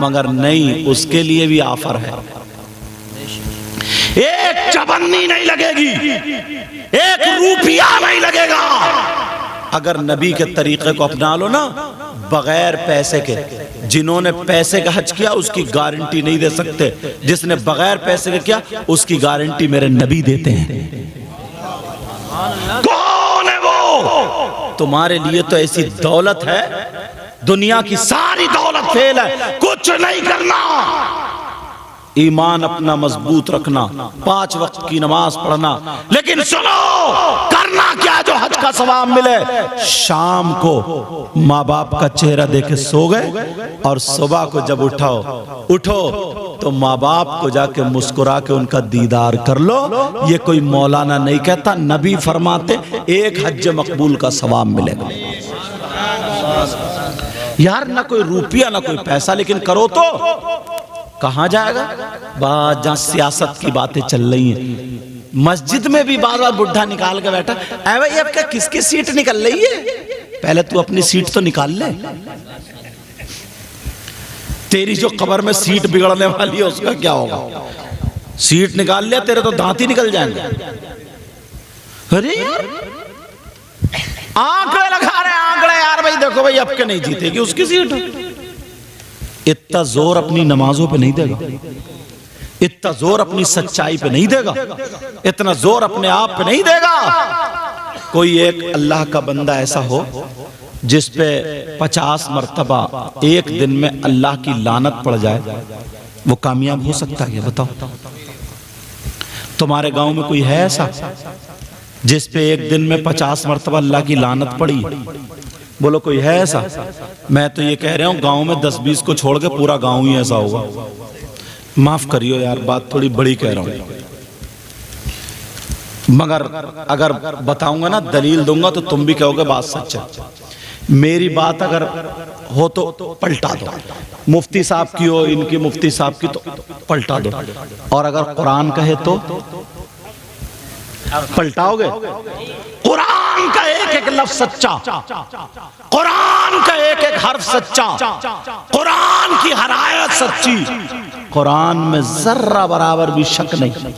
मगर नहीं, उसके लिए भी ऑफर है। एक चवन्नी नहीं लगेगी, 1 रुपया नहीं लगेगा। अगर नबी के तरीके को अपना लो ना, बगैर पैसे के। जिन्होंने पैसे का हज किया उसकी गारंटी नहीं दे सकते, जिसने बगैर पैसे के किया उसकी गारंटी मेरे नबी देते हैं। कौन है वो? तुम्हारे लिए तो ऐसी दौलत है, दुनिया की सारी दौलत फेल है, कुछ नहीं करना। ईमान अपना मजबूत रखना, 5 वक्त की नमाज पढ़ना। लेकिन सुनो, करना क्या जो हज का सवाब मिले? शाम को माँ बाप का चेहरा देखे सो गए और सुबह को जब उठो तो माँ बाप को जाके मुस्कुरा के उनका दीदार कर लो। ये कोई मौलाना नहीं कहता, नबी फरमाते 1 हज मकबूल का सवाब मिलेगा। यार ना कोई रुपया ना कोई पैसा, लेकिन करो तो कहां जाएगा? बात जहां सियासत की बातें चल रही हैं, मस्जिद में भी बार बार बुढ़ा निकाल के बैठा। ऐ भाई अब क्या किसकी सीट निकल रही है? पहले तू अपनी सीट तो निकाल ले। तेरी जो कब्र में सीट बिगड़ने वाली है उसका क्या होगा? सीट निकाल लिया, तेरे तो दांत ही निकल जाएंगे। अरे आंकड़े लगा रहे आंकड़े। यार भाई देखो भाई, अब के नहीं जीतेगी उसकी सीट। इतना जोर अपनी नमाजों पे नहीं देगा, इतना जोर अपनी सच्चाई पे नहीं देगा, इतना जोर अपने आप पे नहीं देगा। कोई एक अल्लाह का बंदा ऐसा हो जिस पे 50 मर्तबा एक दिन में अल्लाह की लानत पड़ जाए, वो कामयाब हो सकता है? बताओ। तुम्हारे गांव में कोई है ऐसा जिस पे एक दिन में 50 मर्तबा अल्लाह की लानत पड़ी? बोलो कोई है ऐसा? मैं तो ये कह रहा हूं गांव में 10-20 को छोड़ के पूरा गांव ही ऐसा होगा। माफ करियो यार, बात थोड़ी बड़ी कह रहा हूं, मगर अगर बताऊंगा ना, दलील दूंगा तो तुम भी कहोगे बात सच है। मेरी बात अगर हो तो पलटा दो, मुफ्ती साहब की हो, इनकी मुफ्ती साहब की, तो पलटा दो। और अगर कुरान कहे तो पलटाओगे? कुरान का एक लफ्ज सच्चा, कुरान का एक हर्फ सच्चा, कुरान की हर आयत सच्ची, कुरान में जर्रा बराबर भी शक नहीं।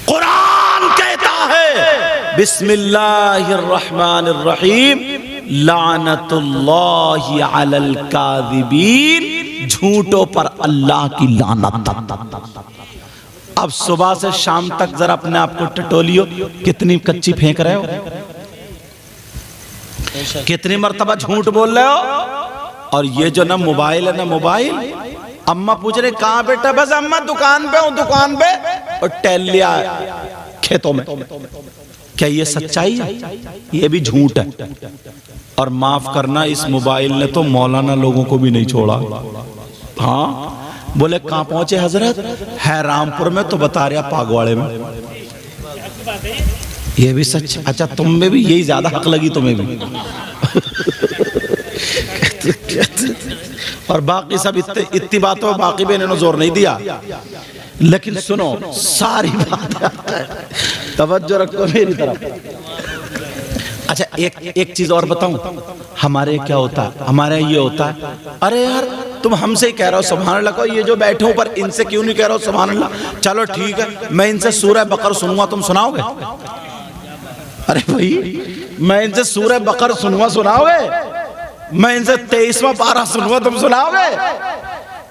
कुरान कहता है बिस्मिल्लाहिर रहमानिर रहीम, लानतुल्लाहि अलल काज़िबीन, झूठों पर अल्लाह की लानत। अब सुबह से शाम तक जरा अपने आप को टटोलियो, कितनी कच्ची फेंक रहे हो, कितनी मर्तबा झूठ बोल रहे हो। और ये जो ना मोबाइल है ना, मोबाइल, अम्मा पूछ रहे कहां बेटा? बस अम्मा दुकान पे हूं, दुकान पे, और टहल लिया खेतों में। क्या ये सच्चाई है? ये भी झूठ है। और माफ करना, इस मोबाइल ने तो मौलाना लोगों को भी नहीं छोड़ा। हाँ, बोले कहां पहुंचे हजरत? है रामपुर में, तो बता रहा पागवाड़े में। ये भी सच। अच्छा, तुम में भी यही ज्यादा हक लगी तुम्हें भी। और बाकी सब इतनी बातों बाकी भी इन्होंने जोर नहीं दिया। लेकिन सुनो, सारी बात तवज्जो रखो मेरी तरफ। अच्छा, एक चीज और बताऊं, हमारे क्या होता है? हमारे ये होता है, अरे यार तुम हमसे ही कह रहे हो सुभान अल्लाह को, ये जो बैठे ऊपर इनसे क्यों नहीं कह रहे हो सुभान अल्लाह? चलो ठीक है, मैं इनसे सूरह बकर सुनूंगा, तुम सुनाओगे? अरे भाई मैं इनसे सूरह बकर सुनूंगा, सुनाओगे? मैं इनसे 23वां पारा सुनूंगा, तुम सुनाओगे?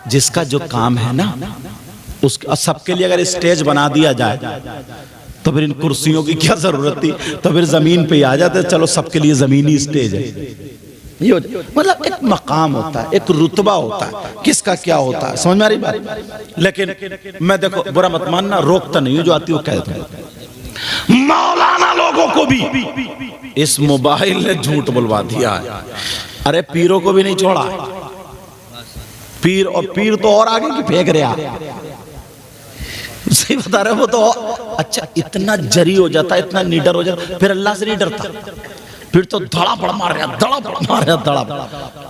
जिसका जो काम है ना उस सबके लिए अगर स्टेज बना दिया जाए तो फिर इन कुर्सियों की क्या जरूरत थी? तो फिर जमीन पे आ जाते, चलो सबके लिए जमीनी स्टेज है। ये मतलब एक मकाम होता है, एक रुतबा होता है, किसका क्या होता है, समझ में आ रही बात? लेकिन मैं देखो बुरा मत मानना, रोकता नहीं हूं, जो आती वो कह दो। मौलाना लोगों को भी इस मोबाइल ने झूठ बुलवा दिया है। अरे पीरों को भी नहीं छोड़ा, पीर तो और आगे की फेंक रहा, सही बता रहे हो। वो तो अच्छा इतना जरी हो जाता, इतना निडर हो जाता, फिर अल्लाह से नहीं डरता, फिर तो धड़ापड़ मार रहा, धड़ापड़ मार रहा, धड़ापड़।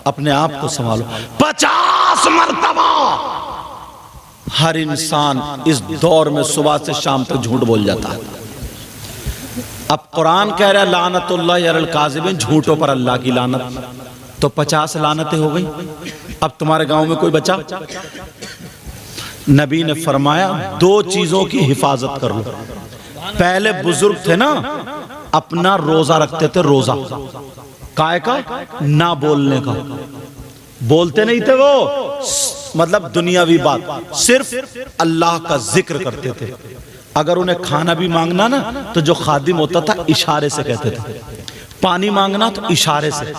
अपने आप को संभालो। 50 मरतबा हर इंसान इस दौर में सुबह से शाम तक झूठ बोल जाता है। अब कुरान कह रहा है लानतुल्लाहि अलल काज़िबीन, झूठों पर अल्लाह की लानत। तो 50 लानतें हो गई। अब तुम्हारे गांव में कोई बचा? नबी ने फरमाया 2 चीजों की हिफाजत कर लो। पहले बुजुर्ग थे ना, अपना रोजा रखते थे, रोजा काय का? ना बोलने का। बोलते नहीं थे वो, मतलब दुनियावी बात, सिर्फ अल्लाह का जिक्र करते थे। अगर उन्हें खाना भी मांगना ना तो जो खादिम होता था इशारे से कहते थे, पानी मांगना तो इशारे से।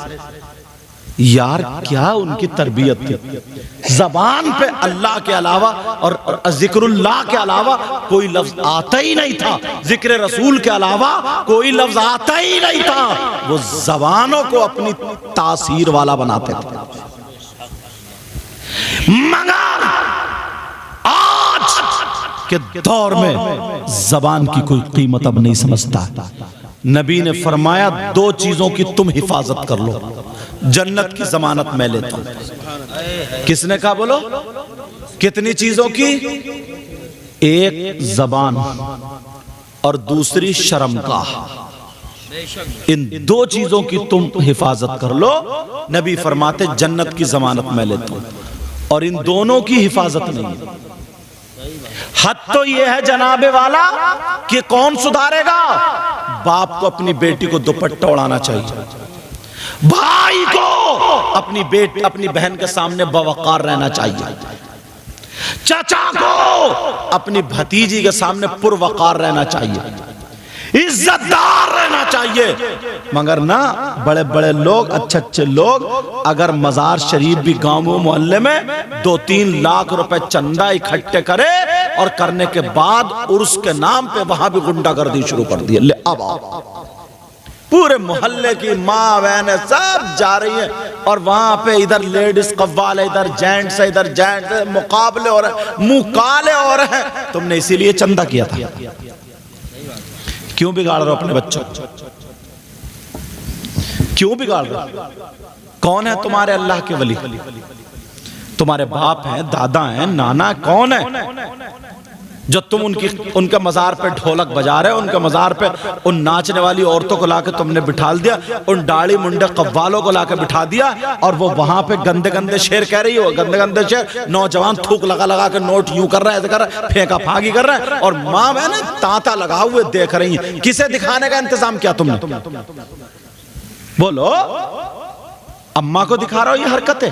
यार क्या उनकी तरबियत थी। जबान पे अल्लाह के अलावा और जिक्रुल्लाह के अलावा कोई लफ्ज आता ही नहीं था, जिक्र रसूल के अलावा कोई लफ्ज आता ही नहीं था। वो जबानों को अपनी तासीर वाला बनाते थे। मगर आज के दौर में जबान की कोई कीमत अब नहीं समझता। नबी ने फरमाया 2 चीजों की तुम हिफाजत कर लो, जन्नत की जमानत मैं लेता हूं। किसने कहा बोलो? कितनी चीजों की? एक जबान और दूसरी शर्मगाह। इन 2 चीजों की तुम हिफाजत कर लो। नबी फरमाते जन्नत की जमानत मैं लेता हूं। और इन दोनों की हिफाजत नहीं। हद तो यह है जनाबे वाला कि कौन सुधारेगा? बाप को अपनी बेटी को दुपट्टा उड़ाना चाहिए, भाई को अपनी बहन के सामने बवकार रहना चाहिए, चाचा को अपनी भतीजी के सामने पुरवकार रहना चाहिए, इज्जतदार रहना चाहिए। मगर ना बड़े बड़े लोग, अच्छे अच्छे लोग अगर मजार शरीफ भी गांव मोहल्ले में 2-3 लाख रुपए चंदा इकट्ठे करे और करने के बाद उर्स के नाम पे वहां भी गुंडागर्दी शुरू कर दी। ले अब पूरे मोहल्ले की माँ बहनें सब जा रही है और वहां पे इधर लेडीज कव्वाल है, इधर जेंट्स है, इधर जेंट्स है, मुकाबले हो रहे, मुंह काले हो रहे हैं। तुमने इसीलिए चंदा किया था। क्यों बिगाड़ रहे हो अपने बच्चों? क्यों बिगाड़ रहे हो? कौन है तुम्हारे अल्लाह के वली? तुम्हारे बाप हैं, दादा हैं, नाना? कौन है जो तुम उनके मजार पे ढोलक बजा रहे हो? उनके मजार पे उन नाचने वाली औरतों को लाके तुमने बिठा दिया, उन दाढ़ी मुंडे कव्वालों को लाके बिठा दिया और वो वहां पे गंदे गंदे शेर कह रही हो, गंदे गंदे शेर। नौजवान थूक लगा लगा के नोट यूं कर रहा है, ऐसे कर रहा है, फेंका फांकी कर रहा है और माँ बहन तांता लगा हुए देख रही है। किसे दिखाने का इंतजाम किया तुमने? बोलो। अम्मा को दिखा रहा हो ये हरकतें,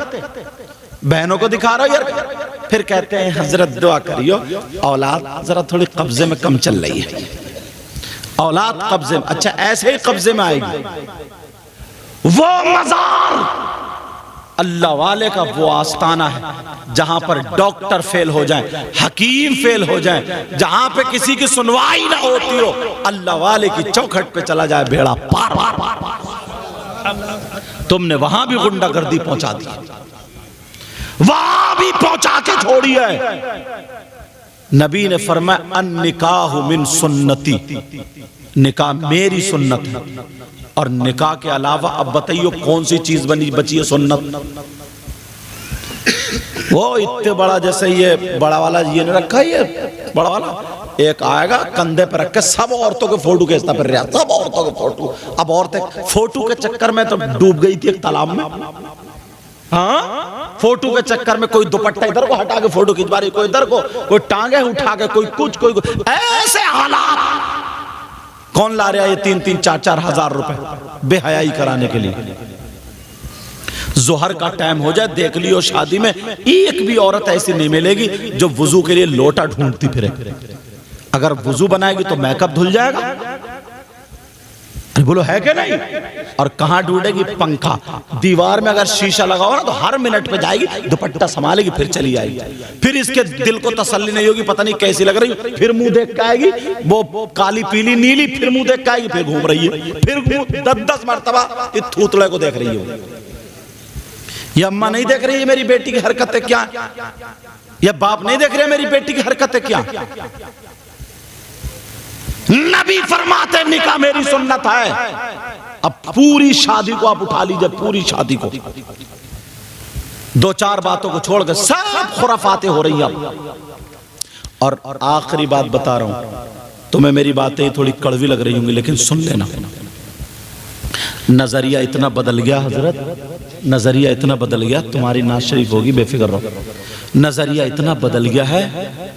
बहनों को दिखा रहा हो यार। फिर कहते हैं हजरत दुआ करियो, औलाद जरा थोड़ी कब्जे में कम चल रही है, औलाद कब्जे में। अच्छा ऐसे ही कब्जे में आएगी। वो मजार अल्लाह वाले का वो आस्ताना है जहां पर डॉक्टर फेल हो जाए, हकीम फेल हो जाए, जहां पे किसी की सुनवाई ना होती हो, अल्लाह वाले की चौखट पे चला जाए बेड़ा पार। तुमने वहां भी गुंडागर्दी पहुंचा दी, वहां भी पहुंचा के छोड़ी है। नबी ने फरमाया अन निकाह मिन सुन्नती, निकाह मेरी सुन्नत है। और निकाह के अलावा अब बताइए कौन सी चीज बची है सुन्नत? वो इतने बड़ा जैसे ये बड़ा वाला ये ने रखा है, ये बड़ा वाला एक आएगा कंधे पर रख के सब औरतों के फोटो खींचता फिर रहा, सब औरतों के फोटो। अब औरतें फोटो के चक्कर में तो डूब गई थी एक तालाब में। हाँ, फोटो के चक्कर में कोई दुपट्टा इधर को हटा के फोटो खिंचवा रही, कोई इधर को, कोई टांगे उठा के, कोई कुछ, कोई ऐसे हालात। कौन ला रहा है ये 3-3, 4-4 हजार रुपए बेहयाई कराने के लिए? जोहर का टाइम हो जाए, देख लियो शादी में एक भी औरत ऐसी नहीं मिलेगी जो वुजू के लिए लोटा ढूंढती फिरे। अगर वुजू बनाएगी तो मेकअप धुल जाएगा। बोलो है कि नहीं? और कहां ढूंढेगी? पंखा। दीवार में अगर शीशा लगा हो ना तो हर मिनट पे जाएगी, दुपट्टा संभालेगी, फिर चली आएगी। फिर इसके दिल को तसल्ली नहीं होगी, पता नहीं कैसी लग रही, फिर मुंह देख के आएगी, वो काली पीली नीली, फिर मुंह देख के आएगी, फिर घूम रही है, फिर 10-10 मरतबा इस थूतले को देख रही है। ये अम्मा नहीं देख रही है मेरी बेटी की हरकतें क्या? ये बाप नहीं देख रहे मेरी बेटी की हरकतें क्या? नबी फरमाते निकाह मेरी सुन्नत है। अब पूरी शादी को आप उठा लीजिए, पूरी शादी को 2-4 बातों को छोड़कर सब खुराफातें हो रही हैं। और आखिरी बात बता रहा हूं, तुम्हें मेरी बातें थोड़ी कड़वी लग रही होंगी, लेकिन सुन लेना। नजरिया इतना बदल गया हजरत, नजरिया इतना बदल गया, तुम्हारी नाज शरीफ होगी, बेफिक्र रहो। नजरिया इतना बदल गया है।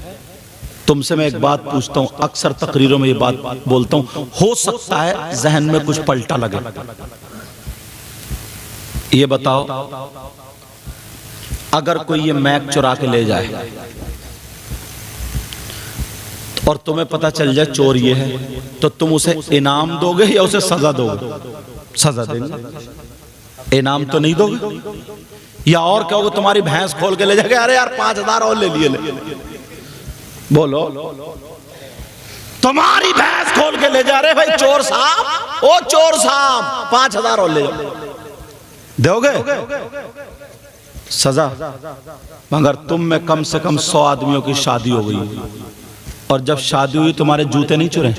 तुमसे मैं एक बात पूछता हूं, अक्सर तकरीरों में ये बात बोलता हूं, हो सकता है जहन में कुछ पलटा लगे। ये बताओ, अगर कोई ये मैक चुरा के ले जाए और तुम्हें पता चल जाए चोर ये है, तो तुम उसे इनाम दोगे या उसे सजा दोगे? सजा देंगे, इनाम तो नहीं दोगे। या और कहोगे तुम्हारी भैंस खोल के ले जाएंगे, अरे यार 5000 और ले लिए, बोलो तुम्हारी भैंस खोल के ले जा रहे भाई चोर साहब, ओ चोर साहब 5000 और ले जाओ, दोगे सजा? मगर तुम में कम से कम 100 आदमियों की शादी हो गई, और जब शादी हुई तुम्हारे जूते नहीं चुरे?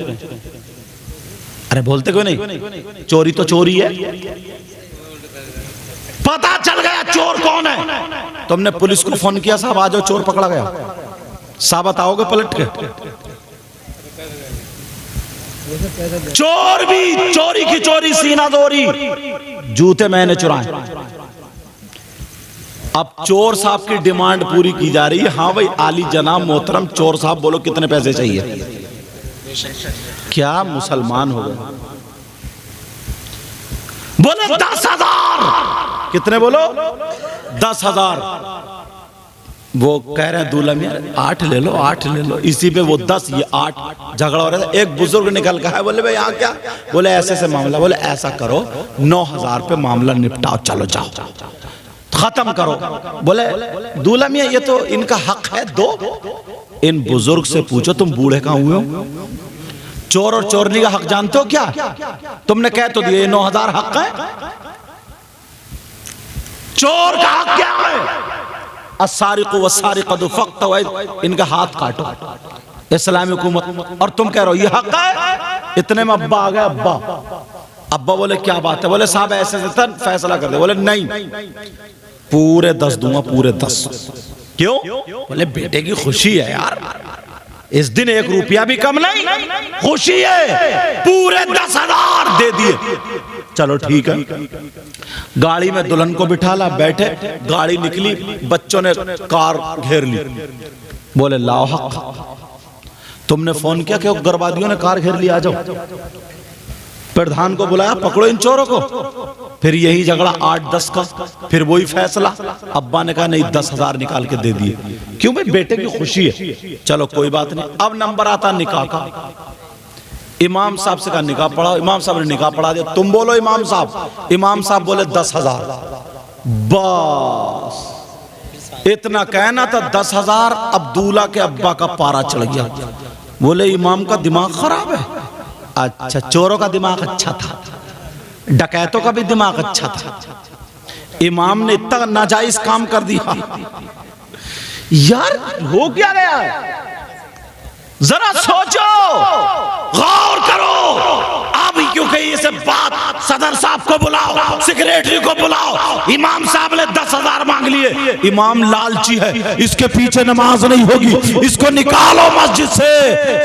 अरे बोलते क्यों नहीं? चोरी तो चोरी है। पता चल गया चोर कौन है, तुमने पुलिस को फोन किया, साहब आ जाओ चोर पकड़ा गया, साबित आओगे पलट के? चोर भी चोरी की चोरी सीना दोरी, जूते मैंने चुराए। अब चोर साहब की डिमांड पूरी की जा रही है। हाँ भाई, आली जनाब मोहतरम चोर साहब, बोलो कितने पैसे चाहिए? क्या मुसलमान हो गए? बोले 10,000। कितने बोलो? 10,000। वो कह रहे हैं दूल्हा मियां 8 ले लो, 8 ले लो। इसी पे वो 10 ये 8 झगड़ा हो रहा था। एक बुजुर्ग निकल का है, बोले भाई यहाँ क्या? बोले ऐसे से मामला। बोले ऐसा करो 9,000 पे मामला निपटाओ, चलो जाओ खत्म करो। बोले दूल्हा मियां ये तो इनका हक है, दो। इन बुजुर्ग से पूछो तुम बूढ़े कहां हुए हो? चोर और चोरनी का हक जानते हो क्या? तुमने कह तो दिए 9,000 हक है। चोर का हक क्या है? अस्सारिक़ु वस्सारिक़तु फ़क़्तउ, इनका हाथ काटो, इस्लामी हुकूमत। और तुम कह रहे हो ये हक है? इतने में अब्बा आ गए। अब्बा बोले क्या बात है? बोले साहब ऐसे फैसला कर दे। बोले नहीं, पूरे 10 दूंगा, पूरे 10। क्यों? बोले बेटे की खुशी है यार, इस दिन 1 रुपया भी कम नहीं, खुशी है, पूरे 10,000 दे दिए। चलो ठीक है। गाड़ी में दुल्हन को बिठा ला, बैठे, गाड़ी निकली, बच्चों ने कार घेर ली। बोले लाओ हक। तुमने फोन किया कि उग्रवादियों ने कार घेर लिया, आ जाओ। प्रधान को बुलाया, पकड़ो इन चोरों को। फिर यही झगड़ा 8-10 का, फिर वही फैसला। अब्बा ने कहा नहीं, 10,000 निकाल के दे दिए। क्यों भाई? बेटे की खुशी है। चलो कोई बात नहीं। अब नंबर आता निकाह का। इमाम साहब से कहा निकाह पढ़ाओ। इमाम साहब ने निकाह पढ़ा दिया। तुम बोलो इमाम साहब। इमाम साहब बोले 10,000। बस इतना कहना था, 10,000। अब दूल्हा के अब्बा का पारा चढ़ गया। बोले इमाम का दिमाग खराब है। अच्छा, चोरों का दिमाग अच्छा था, डकैतों का भी दिमाग अच्छा था। इमाम ने इतना नाजायज काम कर दिया यार। हो क्या गया है? जरा सोचो, गौर करो। अब क्योंकि ये सब बात सदर साहब को बुलाओ, सेक्रेटरी को बुलाओ। इमाम साहब ने 10,000 मांग लिए। इमाम लालची है, इसके पीछे नमाज नहीं होगी, इसको निकालो मस्जिद से।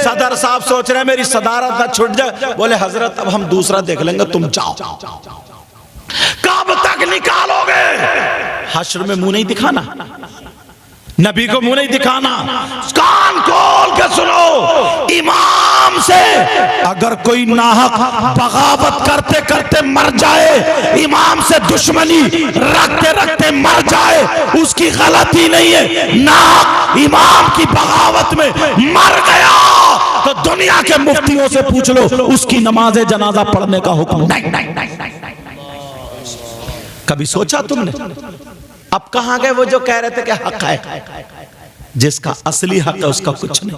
सदर साहब सोच रहे हैं मेरी सदारत न छूट जाए। बोले हजरत अब हम दूसरा देख लेंगे, तुम जाओ। कब तक निकालोगे? हश्र में मुंह नहीं दिखाना, नबी को मुंह नहीं दिखाना। कान खोल के सुनो, इमाम से अगर कोई नाहक बगावत करते करते मर जाए, इमाम से दुश्मनी रखते रखते मर जाए, उसकी गलती नहीं है। नाहक इमाम की बगावत में मर गया तो दुनिया के मुफ्तियों से पूछ लो, उसकी नमाज जनाजा पढ़ने का हुक्म नहीं। कभी सोचा तुमने? अब कहां गए वो जो कह रहे थे कि हक है? जिसका असली हक है उसका कुछ नहीं।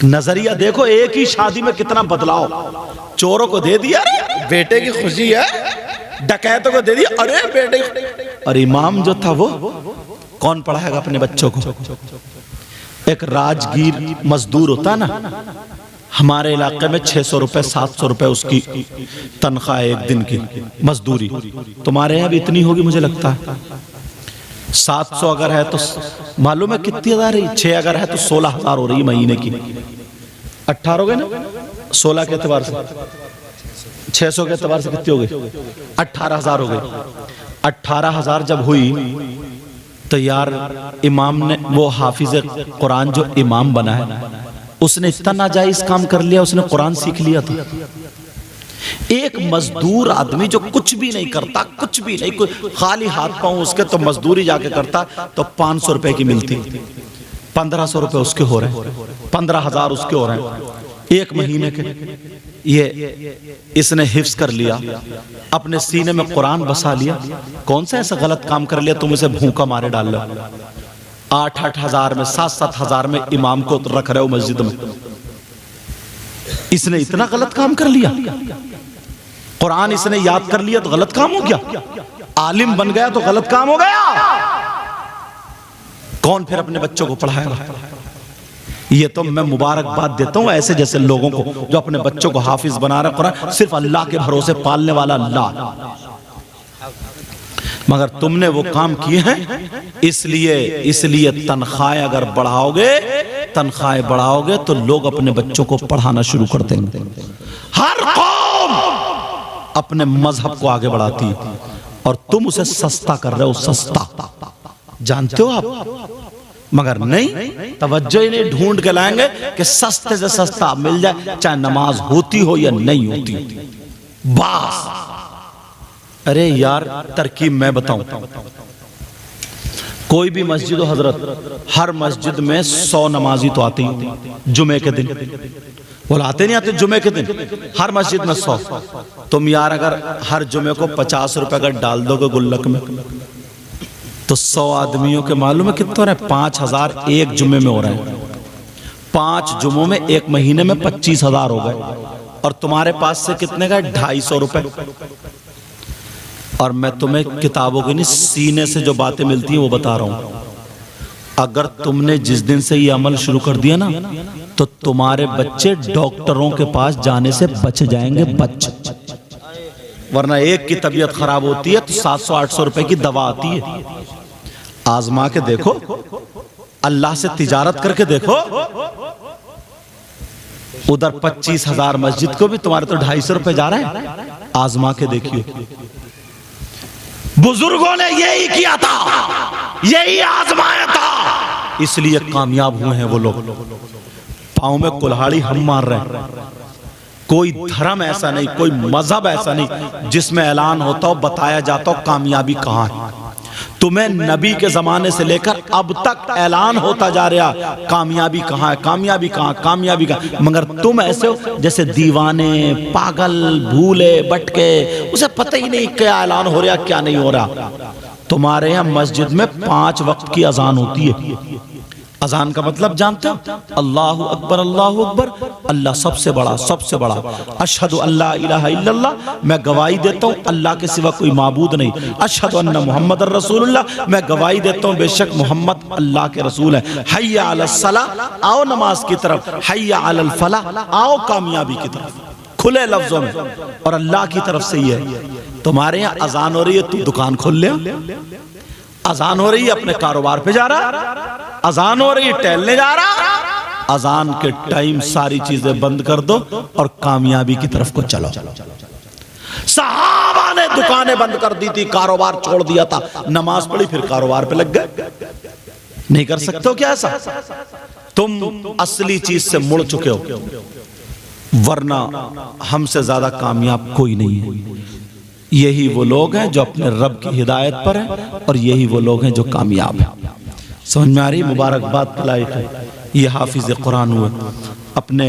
नजरिया देखो, एक ही शादी में कितना बदलाव। चोरों को दे दिया अरे बेटे की खुशी है, डकैतों को दे दिया अरे बेटे। और इमाम जो था वो कौन पढ़ाएगा अपने बच्चों को? एक राजगीर मजदूर होता ना, हमारे इलाके में 600 रुपए 700 रुपए उसकी तनख्वाह है एक दिन की मजदूरी। तुम्हारे यहाँ भी इतनी होगी मुझे लगता है। 700 अगर है तो मालूम है कितनी हजार है? 6 अगर है तो 16,000 हो रही है महीने की। 18 हो गए ना, 16 के एतबार से 600 के एतबार से कितनी हो गई? 18,000 हो गई। 18,000 जब हुई तो यार इमाम ने, वो हाफिज कुरान जो इमाम बना है, उसने इतना नाजायज काम कर लिया, उसने कुरान सीख लिया था। एक मजदूर आदमी जो कुछ भी नहीं करता, कुछ भी नहीं, खाली हाथ पांव उसके, तो मजदूरी जाके करता तो 500 रुपए की मिलती, 1500 रुपए उसके हो रहे हैं, 15,000 उसके हो रहे हैं एक महीने के। ये इसने हिफ्ज कर लिया, अपने सीने में कुरान बसा लिया। कौन सा ऐसा गलत काम कर लिया तुम इसे भूखा मारे डाल लो? 8-8 हजार में, 7-7 हजार में इमाम को रख रहे हो मस्जिद में। इसने इतना गलत काम कर लिया। कुरान इसने याद कर लिया तो गलत काम हो गया, आलिम बन गया तो गलत काम हो गया। कौन फिर अपने बच्चों को पढ़ाएगा? ये तो मैं मुबारकबाद देता हूं ऐसे जैसे लोगों को जो अपने बच्चों को हाफिज बना रहे। कुरान सिर्फ अल्लाह के भरोसे पालने वाला अल्लाह। मगर तुमने वो काम किए हैं, इसलिए तनख्वाहें अगर तनख्वाहें बढ़ाओगे तो लोग अपने बच्चों को पढ़ाना शुरू कर देंगे। हर कौम अपने मजहब को आगे बढ़ाती है और तुम उसे सस्ता कर रहे हो। सस्ता जानते हो आप? मगर नहीं, तवज्जो ही नहीं, ढूंढ के लाएंगे कि सस्ते से सस्ता मिल जाए, चाहे नमाज होती हो या नहीं होती। बस अरे यार तरकीब मैं बताऊं, कोई भी मस्जिद हो हजरत, हर मस्जिद में 100 नमाजी तो आते ही जुमे के दिन। बोला आते नहीं आते जुमे के दिन? हर मस्जिद में 100। तुम यार अगर हर जुमे को 50 रुपए अगर डाल दोगे गुल्लक में तो 100 आदमियों के मालूम है कितने हो रहे हैं? 5,000 एक जुमे में हो रहे हैं। 5 जुमों में एक महीने में 25,000 हो गए। और तुम्हारे पास से कितने का? 250 रुपए। और मैं तुम्हें किताबों के नहीं, सीने से जो बातें मिलती हैं वो बता रहा हूं। अगर तुमने जिस दिन से ये अमल शुरू कर दिया ना, तो तुम्हारे बच्चे डॉक्टरों के पास जाने से बच जाएंगे, वरना एक की तबीयत खराब होती है तो 700-800 रुपए की दवा आती है। आजमा के देखो, अल्लाह से तिजारत करके देखो। उधर 25,000 मस्जिद को भी तुम्हारे तो 250 रुपए जा रहे हैं। आजमा के देखिए, बुजुर्गों ने यही किया था, यही आजमाया था, इसलिए कामयाब हुए हैं वो लोग। पांव में कुल्हाड़ी हम मार रहे हैं। कोई धर्म ऐसा नहीं, कोई मजहब ऐसा नहीं जिसमें ऐलान होता हो, बताया जाता हो कामयाबी कहां है। तुम्हें नबी के जमाने से लेकर अब तक ऐलान होता जा रहा कामयाबी कहां है, कामयाबी कहां, कामयाबी कहां। मगर तुम ऐसे हो जैसे दीवाने, पागल, भूले भटके, उसे पता ही नहीं क्या ऐलान हो रहा क्या नहीं हो रहा। तुम्हारे यहां मस्जिद में 5 वक्त की अजान होती है। अजान का मतलब जानते हो? अल्लाहु अकबर, अल्लाहु अकबर, अल्लाह सबसे बड़ा, सबसे बड़ा। अशहदु अल्ला इलाहा इल्लल्लाह, मैं गवाही देता हूँ अल्लाह के सिवा कोई माबूद नहीं। अशहदु अन्ना मुहम्मद रसूलुल्लाह, मैं गवाही देता हूँ बेशक मोहम्मद अल्लाह के रसूल है। हय्या अलस सलाह, आओ नमाज की तरफ। हय्या अलल फलाह, आओ कामयाबी की तरफ। खुले लफ्जों में और अल्लाह की तरफ से ही है। तुम्हारे यहाँ अजान हो रही है, तू दुकान खोल ले। अजान हो रही है, अपने कारोबार पे जा रहा। अजान हो रही है, टहलने जा रहा। अजान के टाइम सारी चीजें बंद कर दो और कामयाबी की तरफ को चलो। सहाबा ने दुकानें बंद कर दी थी, कारोबार छोड़ दिया था, नमाज पढ़ी फिर कारोबार पे लग गए। नहीं कर सकते हो क्या ऐसा? तुम असली चीज से मुड़ चुके हो, वरना हमसे ज्यादा कामयाब कोई नहीं है। यही वो लोग हैं जो अपने रब की हिदायत पर हैं, और यही वो लोग हैं जो कामयाब हैं। समझ में आ रही? मुबारकबाद के लायक है ये हाफिज कुरान हुए, अपने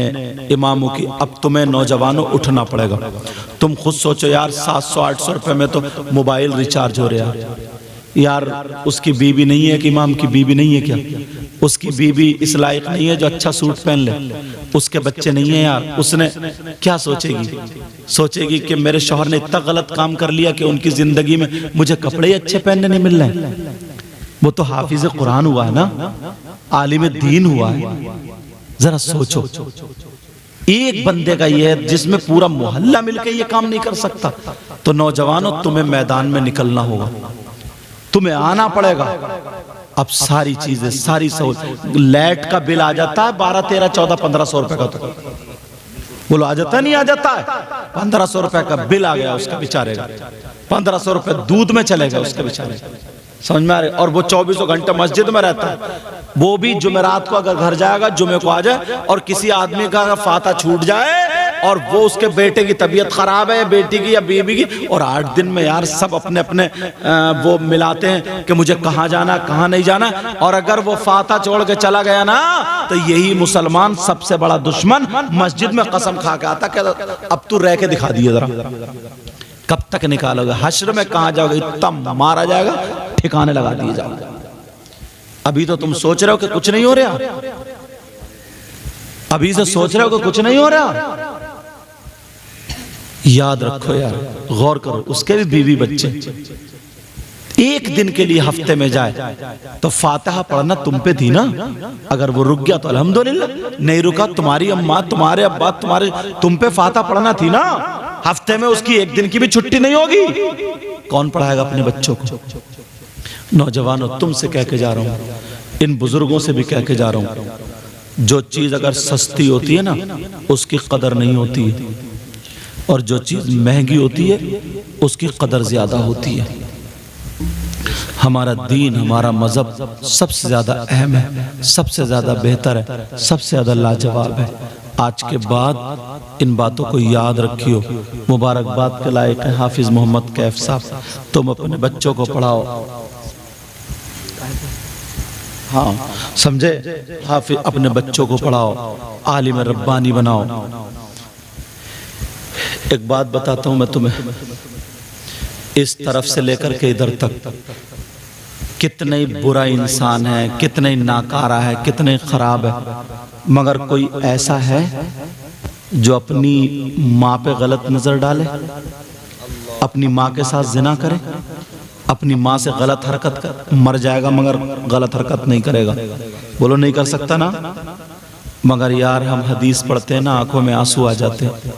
इमामों की। अब तुम्हें नौजवानों उठना पड़ेगा। तुम खुद सोचो यार, 700-800 रुपए में तो मोबाइल रिचार्ज हो रहा है यार। उसकी बीवी नहीं है कि इमाम की बीवी नहीं है क्या? उसकी बीवी इस लायक नहीं है जो अच्छा सूट पहन ले? उसके बच्चे नहीं है यार? उसने क्या सोचेगी? सोचेगी कि मेरे शौहर ने इतना गलत काम कर लिया कि उनकी जिंदगी में मुझे कपड़े ही अच्छे पहनने नहीं मिल रहे। वो तो हाफिज कुरान हुआ है ना, आलिम दीन हुआ है। जरा सोचो, एक बंदे का ये है जिसमें पूरा मोहल्ला मिलकर ये काम नहीं कर सकता। तो नौजवानों, तुम्हें मैदान में निकलना होगा, तुम्हें आना पड़ेगा। अब सारी चीजें, सारी सहूलत, लाइट का बिल आ जाता है 12, 13, 14, 1500 रुपए का। तो बोलो आ जाता नहीं? आ जाता है। 1500 रुपए का बिल आ गया उसका बेचारे का, 1500 रुपए दूध में चलेगा उसके बेचारे। समझ में आ रहे? और वो 24 घंटे मस्जिद में रहता है। वो भी जुमेरात को अगर घर जाएगा, जुमे को आ जाए, और किसी आदमी का अगर फाता छूट जाए और वो उसके बेटे की तबीयत खराब है, बेटी की या बीबी की, और 8 दिन में यार सब अपने अपने वो मिलाते हैं कि मुझे कहाँ जाना, कहाँ नहीं जाना। और अगर वो फाता छोड़ के चला गया ना, तो यही मुसलमान सबसे बड़ा दुश्मन मस्जिद में कसम खा के आता कि अब तू रह के दिखा दिए जरा, कब तक निकालोगे? हश्र में कहाँ जाओगे? इतना मारा जाएगा, ठिकाने लगा दिए जाओगे। अभी तो तुम सोच रहे हो कि कुछ नहीं हो रहा, अभी से सोच रहे हो कि कुछ नहीं हो रहा। याद रखो यार, गौर करो, उसके भी बीवी बच्चे। एक दिन के लिए हफ्ते में जाए तो फातिहा पढ़ना तुम पे थी ना। अगर वो रुक गया तो अल्हम्दुलिल्लाह, नहीं रुका, तुम्हारी अम्मा, तुम्हारे अब्बा, तुम पे फातिहा पढ़ना थी ना। हफ्ते में उसकी एक दिन की भी छुट्टी नहीं होगी। कौन पढ़ाएगा अपने बच्चों को? नौजवानों, तुमसे कह के जा रहा हूं, इन बुजुर्गों से भी कह के जा रहा हूं, जो चीज अगर सस्ती होती है ना, उसकी कदर नहीं होती है, और जो चीज महंगी होती है उसकी कदर ज्यादा होती है। हमारा दीन, हमारा मजहब सबसे ज्यादा अहम है, सबसे ज्यादा बेहतर है, सबसे ज्यादा लाजवाब है। आज के बाद इन बातों को याद रखियो। मुबारकबाद के लायक है हाफिज मोहम्मद कैफ साहब। तुम अपने बच्चों को पढ़ाओ, हाँ समझे, हाफिज अपने बच्चों को पढ़ाओ, आलिम रब्बानी बनाओ। एक बात बताता हूं मैं तुम्हें, इस तरफ से लेकर के इधर तक कितने ही बुरा इंसान है, कितने ही नाकारा है, कितने खराब है, मगर कोई ऐसा है जो अपनी माँ पे गलत नजर डाले, अपनी माँ के साथ जिना करे, अपनी माँ से गलत हरकत कर, मर जाएगा मगर गलत हरकत नहीं करेगा। बोलो नहीं कर सकता ना? मगर यार हम हदीस पढ़ते हैं ना, आंखों में आंसू आ जाते हैं।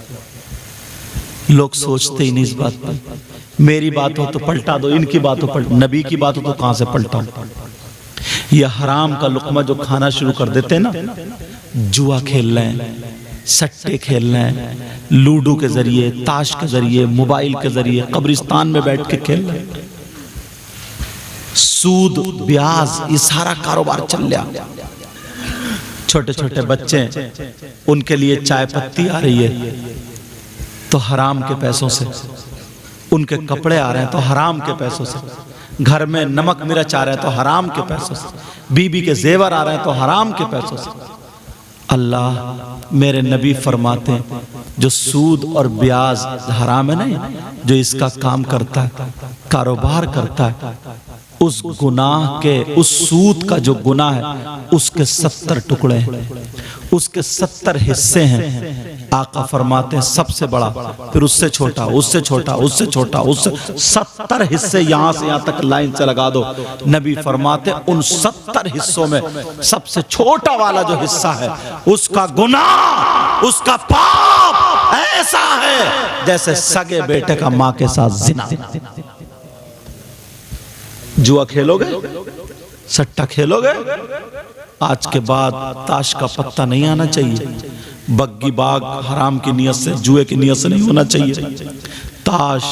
लोग सोचते ही नहीं इस बात पर। मेरी बात हो तो पलटा दो, इनकी बात हो पलट, नबी की बात हो तो कहां से पलटाऊं? ये हराम का लुकमा जो खाना शुरू कर देते हैं ना, जुआ खेल रहे हैं, सट्टे खेल रहे हैं, लूडो के जरिए, ताश के जरिए, मोबाइल के जरिए, कब्रिस्तान में बैठ के खेल रहे हैं, सूद ब्याज, ये सारा कारोबार चल रहा। छोटे छोटे बच्चे, उनके लिए चाय पत्ती आ रही है तो हराम के पैसों से, उनके कपड़े आ रहे हैं तो हराम के पैसों से, घर में नमक मिर्च आ रहे हैं तो हराम के पैसों से, बीबी के जेवर आ रहे हैं तो हराम के पैसों से। अल्लाह, मेरे नबी फरमाते हैं जो सूद और ब्याज हराम है ना, जो इसका काम करता है, कारोबार करता है, उस गुनाह के, उस सूद का जो गुनाह है उसके 70 टुकड़े हैं, उसके 70 हिस्से हैं। आका फरमाते हैं सबसे बड़ा, फिर उससे छोटा, उससे छोटा, उससे छोटा, उससे 70 हिस्से यहां से यहां तक लाइन से लगा दो। नबी फरमाते उन 70 हिस्सों में सबसे छोटा वाला जो हिस्सा है उसका गुनाह, उसका पाप ऐसा है जैसे सगे बेटे का मां के साथ जिना। जुआ खेलोगे, सट्टा खेलोगे, आज के बाद ताश का पत्ता नहीं आना चाहिए, बग्गी बाग हराम की नियत से, जुए की नियत से नहीं होना चाहिए। ताश,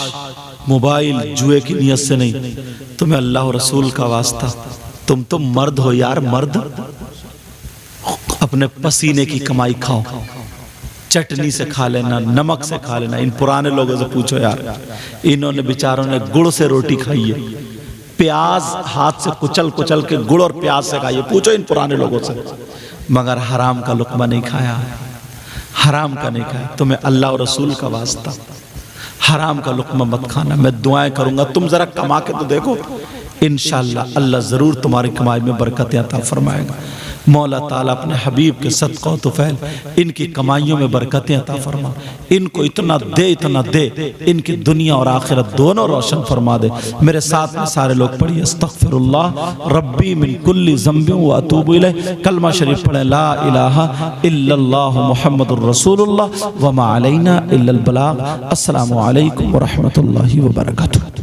मोबाइल जुए की नियत से नहीं, तुम्हें अल्लाह और रसूल का वास्ता, तुम तो मर्द हो यार, मर्द। अपने पसीने की कमाई खाओ, चटनी से खा लेना, नमक से खा लेना। इन पुराने लोगों से पूछो यार, इन्होंने बेचारों ने गुड़ से रोटी खाई है, प्याज हाथ से कुचल कुचल के गुड़ और प्याज से खाई है, पूछो इन पुराने लोगों से, मगर हराम का लुक़मा नहीं खाया, हराम का नहीं खाया। तुम्हें अल्लाह और रसूल का वास्ता, हराम का लुक़मा मत खाना। मैं दुआएं करूंगा, तुम जरा कमा के तो देखो, इंशाअल्लाह अल्लाह ज़रूर तुम्हारी कमाई में बरकत अता फरमाएगा। मौला ताला अपने हबीब के सदक़ा व तुफ़ैल इनकी कमाइयों में बरकतें अता फरमा, इनको इतना दे, इनकी दुनिया और आखिरत दोनों रोशन फरमा दे। मेरे साथ में सारे लोग पढ़िए, अस्तग़फ़िरुल्लाह रब्बी मिन कुल्ली ज़ंबिन व अतूबु इलैह। कलमा शरीफ पढ़ें, ला इलाहा इल्लल्लाह मुहम्मदुर रसूलुल्लाह व मा अलैना इल्लल बलाग। अस्सलामु अलैकुम व रहमतुल्लाहि व बरकातुहू।